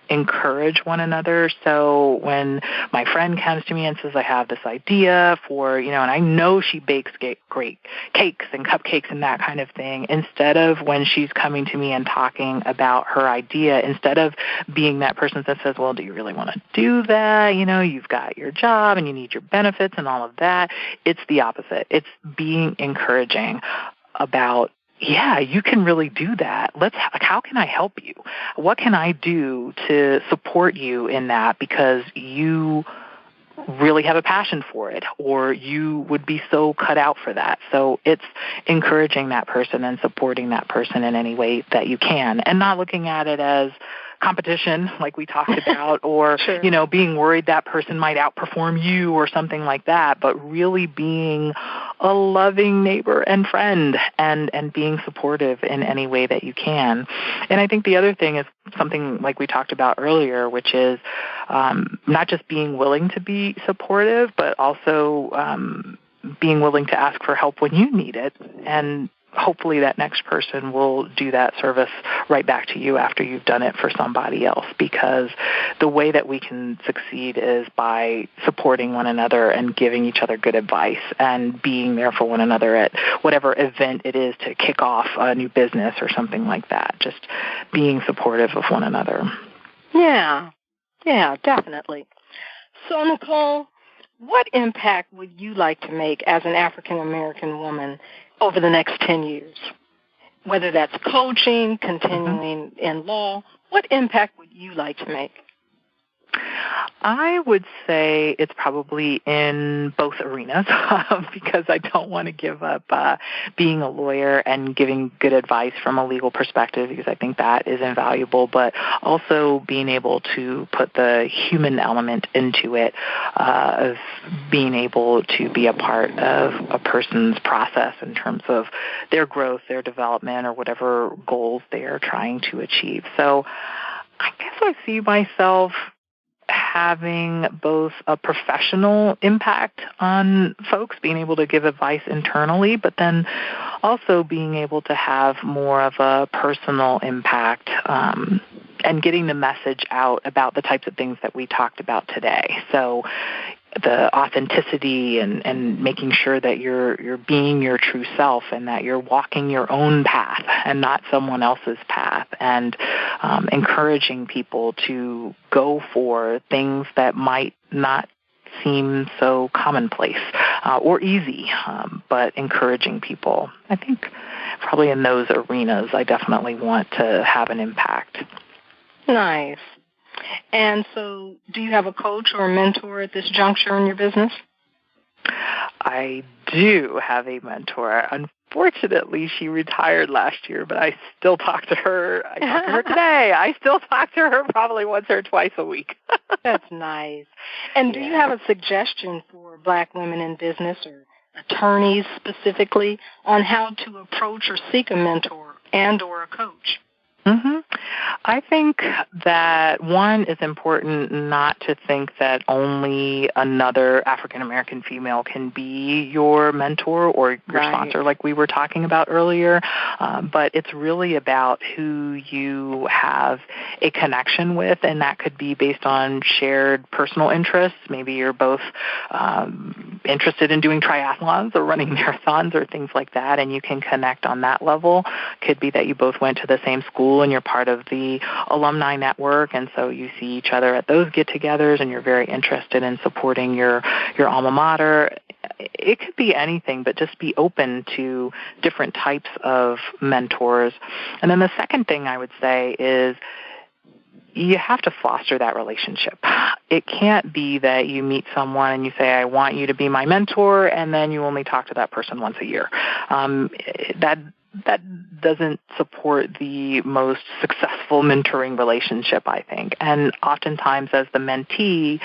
encourage one another. So when my friend comes to me and says, I have this idea for, and I know she bakes great cakes and cupcakes and that kind of thing, instead of when she's coming to me and talking about her idea, instead of being that person that says, well, do you really want to do that? You've got your job and you need your benefits and all of that. It's the opposite. It's being encouraging about, you can really do that. How can I help you? What can I do to support you in that, because you really have a passion for it, or you would be so cut out for that. So it's encouraging that person and supporting that person in any way that you can, and not looking at it as competition like we talked about, or, being worried that person might outperform you or something like that, but really being a loving neighbor and friend and being supportive in any way that you can. And I think the other thing is something like we talked about earlier, which is not just being willing to be supportive, but also being willing to ask for help when you need it, and hopefully that next person will do that service right back to you after you've done it for somebody else, because the way that we can succeed is by supporting one another and giving each other good advice and being there for one another at whatever event it is to kick off a new business or something like that, just being supportive of one another. Yeah, definitely. So, Nicole, what impact would you like to make as an African-American woman over the next 10 years? Whether that's coaching, continuing in law, what impact would you like to make? I would say it's probably in both arenas because I don't want to give up being a lawyer and giving good advice from a legal perspective, because I think that is invaluable, but also being able to put the human element into it, of being able to be a part of a person's process in terms of their growth, their development, or whatever goals they are trying to achieve. So I guess I see myself having both a professional impact on folks, being able to give advice internally, but then also being able to have more of a personal impact and getting the message out about the types of things that we talked about today. So the authenticity and making sure that you're being your true self and that you're walking your own path and not someone else's path, and encouraging people to go for things that might not seem so commonplace or easy, but encouraging people. I think probably in those arenas, I definitely want to have an impact. Nice. And so do you have a coach or a mentor at this juncture in your business? I do have a mentor. Unfortunately, she retired last year, but I still talk to her. I talk to her today. I still talk to her probably once or twice a week. That's nice. And do you have a suggestion for Black women in business or attorneys specifically on how to approach or seek a mentor and or a coach? Mm-hmm. I think that, one, it's important not to think that only another African-American female can be your mentor or your sponsor like we were talking about earlier, but it's really about who you have a connection with, and that could be based on shared personal interests. Maybe you're both interested in doing triathlons or running marathons or things like that, and you can connect on that level. Could be that you both went to the same school and you're part of the alumni network, and so you see each other at those get-togethers and you're very interested in supporting your alma mater. It could be anything, but just be open to different types of mentors. And then the second thing I would say is you have to foster that relationship. It can't be that you meet someone and you say, I want you to be my mentor, and then you only talk to that person once a year. That doesn't support the most successful mentoring relationship, I think. And oftentimes as the mentee,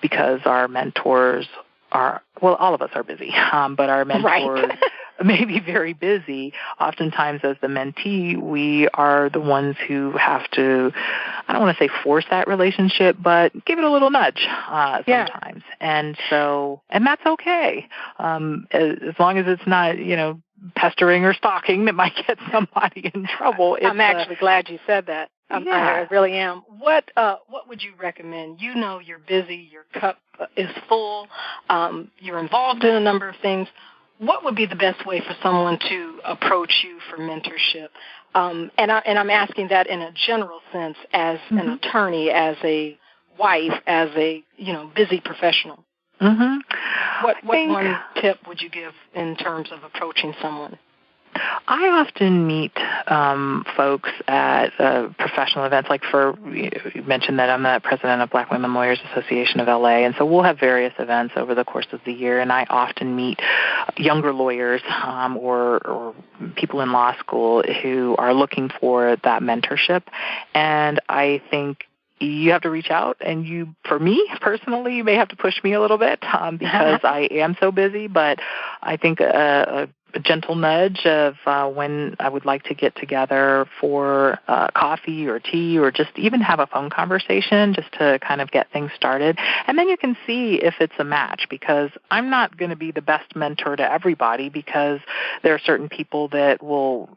because our mentors are, well, all of us are busy, but our mentors may be very busy. Oftentimes as the mentee, we are the ones who have to, I don't want to say force that relationship, but give it a little nudge sometimes. And that's okay. As long as it's not, pestering or stalking that might get somebody in trouble. I'm actually glad you said that. I really am. What would you recommend? You're busy, your cup is full, you're involved in a number of things. What would be the best way for someone to approach you for mentorship? And I'm asking that in a general sense as an attorney, as a wife, as a busy professional. Mm-hmm. What one tip would you give in terms of approaching someone? I often meet folks at professional events, like you mentioned that I'm the president of Black Women Lawyers Association of LA, and so we'll have various events over the course of the year, and I often meet younger lawyers or people in law school who are looking for that mentorship, and I think you have to reach out, and for me personally, you may have to push me a little bit because I am so busy, but I think a gentle nudge of when I would like to get together for coffee or tea or just even have a phone conversation just to kind of get things started. And then you can see if it's a match, because I'm not going to be the best mentor to everybody, because there are certain people that will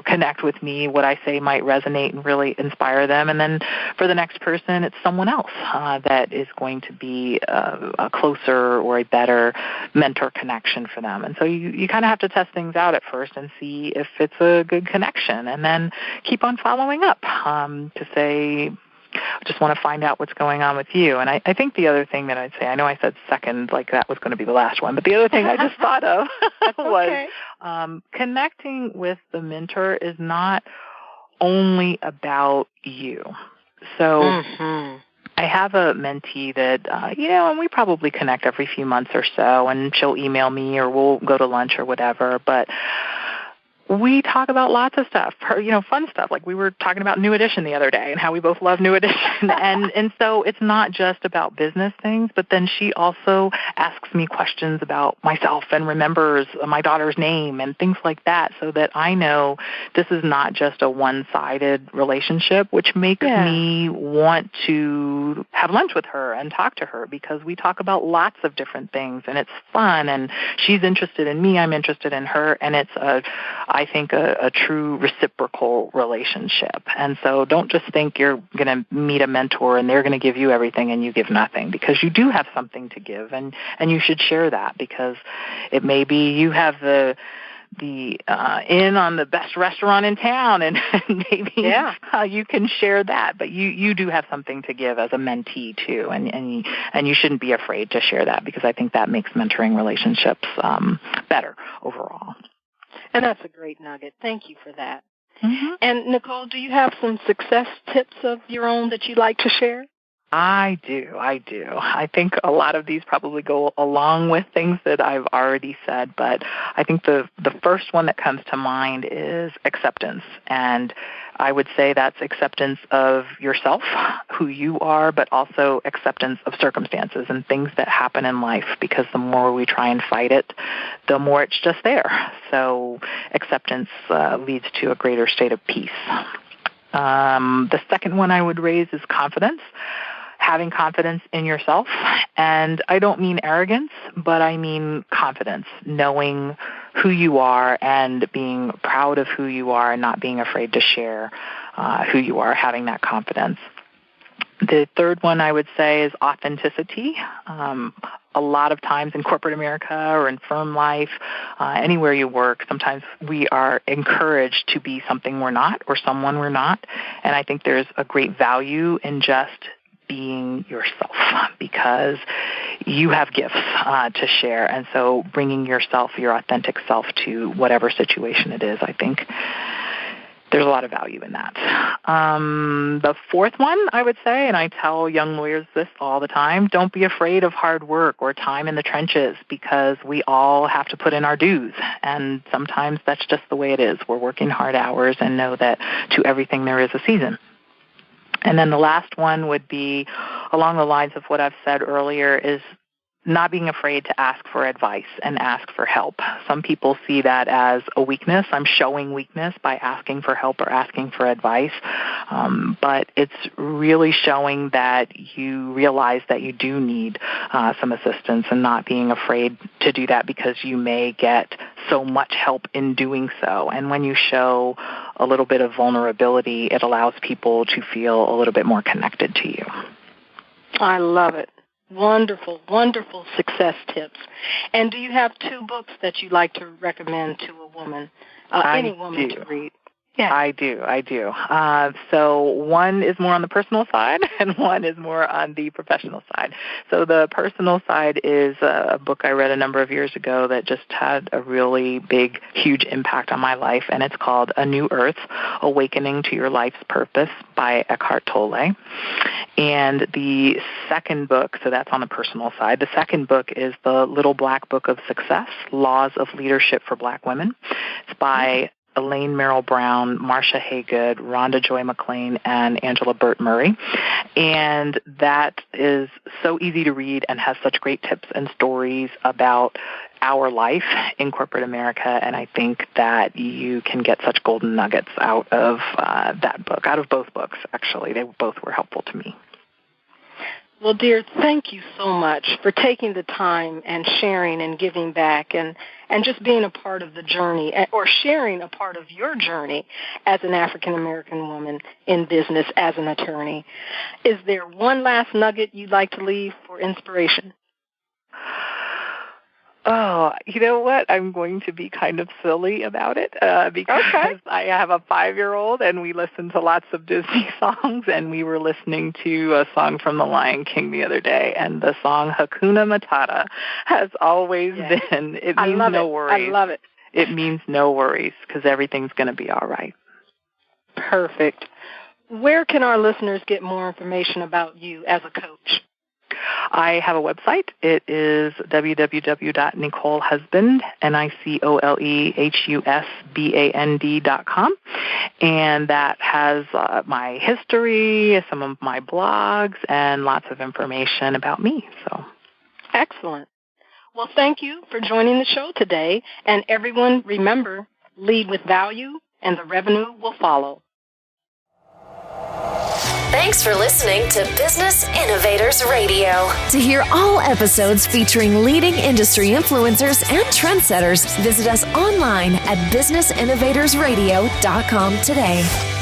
connect with me. What I say might resonate and really inspire them. And then for the next person, it's someone else that is going to be a closer or a better mentor connection for them. And so you kind of have to test things out at first and see if it's a good connection, and then keep on following up to say, I just want to find out what's going on with you. And I think the other thing that I'd say, I know I said second, like that was going to be the last one, but the other thing I just thought of was connecting with the mentor is not only about you. So I have a mentee that, and we probably connect every few months or so, and she'll email me or we'll go to lunch or whatever, but we talk about lots of stuff, fun stuff. Like we were talking about New Edition the other day and how we both love New Edition. and so it's not just about business things, but then she also asks me questions about myself and remembers my daughter's name and things like that, so that I know this is not just a one-sided relationship, which makes me want to have lunch with her and talk to her, because we talk about lots of different things and it's fun, and she's interested in me, I'm interested in her, and I think, a true reciprocal relationship. And so don't just think you're going to meet a mentor and they're going to give you everything and you give nothing, because you do have something to give, and you should share that, because it may be you have the in on the best restaurant in town, and maybe you can share that. But you do have something to give as a mentee too, and you shouldn't be afraid to share that, because I think that makes mentoring relationships better overall. And that's a great nugget. Thank you for that. Mm-hmm. And Nicole, do you have some success tips of your own that you'd like to share? I do. I think a lot of these probably go along with things that I've already said, but I think the first one that comes to mind is acceptance. And I would say that's acceptance of yourself, who you are, but also acceptance of circumstances and things that happen in life, because the more we try and fight it, the more it's just there. So acceptance leads to a greater state of peace. The second one I would raise is confidence. Having confidence in yourself. And I don't mean arrogance, but I mean confidence, knowing who you are and being proud of who you are and not being afraid to share who you are, having that confidence. The third one I would say is authenticity. A lot of times in corporate America or in firm life, anywhere you work, sometimes we are encouraged to be something we're not or someone we're not. And I think there's a great value in just being yourself, because you have gifts to share. And so bringing yourself, your authentic self, to whatever situation it is, I think there's a lot of value in that. The fourth one, I would say, and I tell young lawyers this all the time, don't be afraid of hard work or time in the trenches, because we all have to put in our dues. And sometimes that's just the way it is. We're working hard hours, and know that to everything there is a season. And then the last one would be along the lines of what I've said earlier, is not being afraid to ask for advice and ask for help. Some people see that as a weakness. I'm showing weakness by asking for help or asking for advice. But it's really showing that you realize that you do need some assistance, and not being afraid to do that, because you may get so much help in doing so. And when you show a little bit of vulnerability, it allows people to feel a little bit more connected to you. I love it. Wonderful, wonderful success tips. And do you have 2 books that you'd like to recommend to a woman, any woman to read? Yeah. I do. So one is more on the personal side, and one is more on the professional side. So the personal side is a book I read a number of years ago that just had a really big, huge impact on my life, and it's called A New Earth, Awakening to Your Life's Purpose by Eckhart Tolle. And the second book, so that's on the personal side, the second book is The Little Black Book of Success, Laws of Leadership for Black Women. It's by Elaine Merrill Brown, Marcia Haygood, Rhonda Joy McLean, and Angela Burt Murray. And that is so easy to read and has such great tips and stories about our life in corporate America. And I think that you can get such golden nuggets out of that book, out of both books, actually. They both were helpful to me. Well, dear, thank you so much for taking the time and sharing and giving back, and just being a part of the journey, or sharing a part of your journey as an African-American woman in business as an attorney. Is there one last nugget you'd like to leave for inspiration? Oh, you know what? I'm going to be kind of silly about it because I have a 5-year-old, and we listen to lots of Disney songs, and we were listening to a song from The Lion King the other day, and the song Hakuna Matata has always been, it means no worries. I love it. It means no worries, because everything's going to be all right. Perfect. Where can our listeners get more information about you as a coach? I have a website. It is www.NicoleHusband, NicoleHusband.com. And that has my history, some of my blogs, and lots of information about me. So, excellent. Well, thank you for joining the show today. And everyone, remember, lead with value, and the revenue will follow. Thanks for listening to Business Innovators Radio. To hear all episodes featuring leading industry influencers and trendsetters, visit us online at businessinnovatorsradio.com today.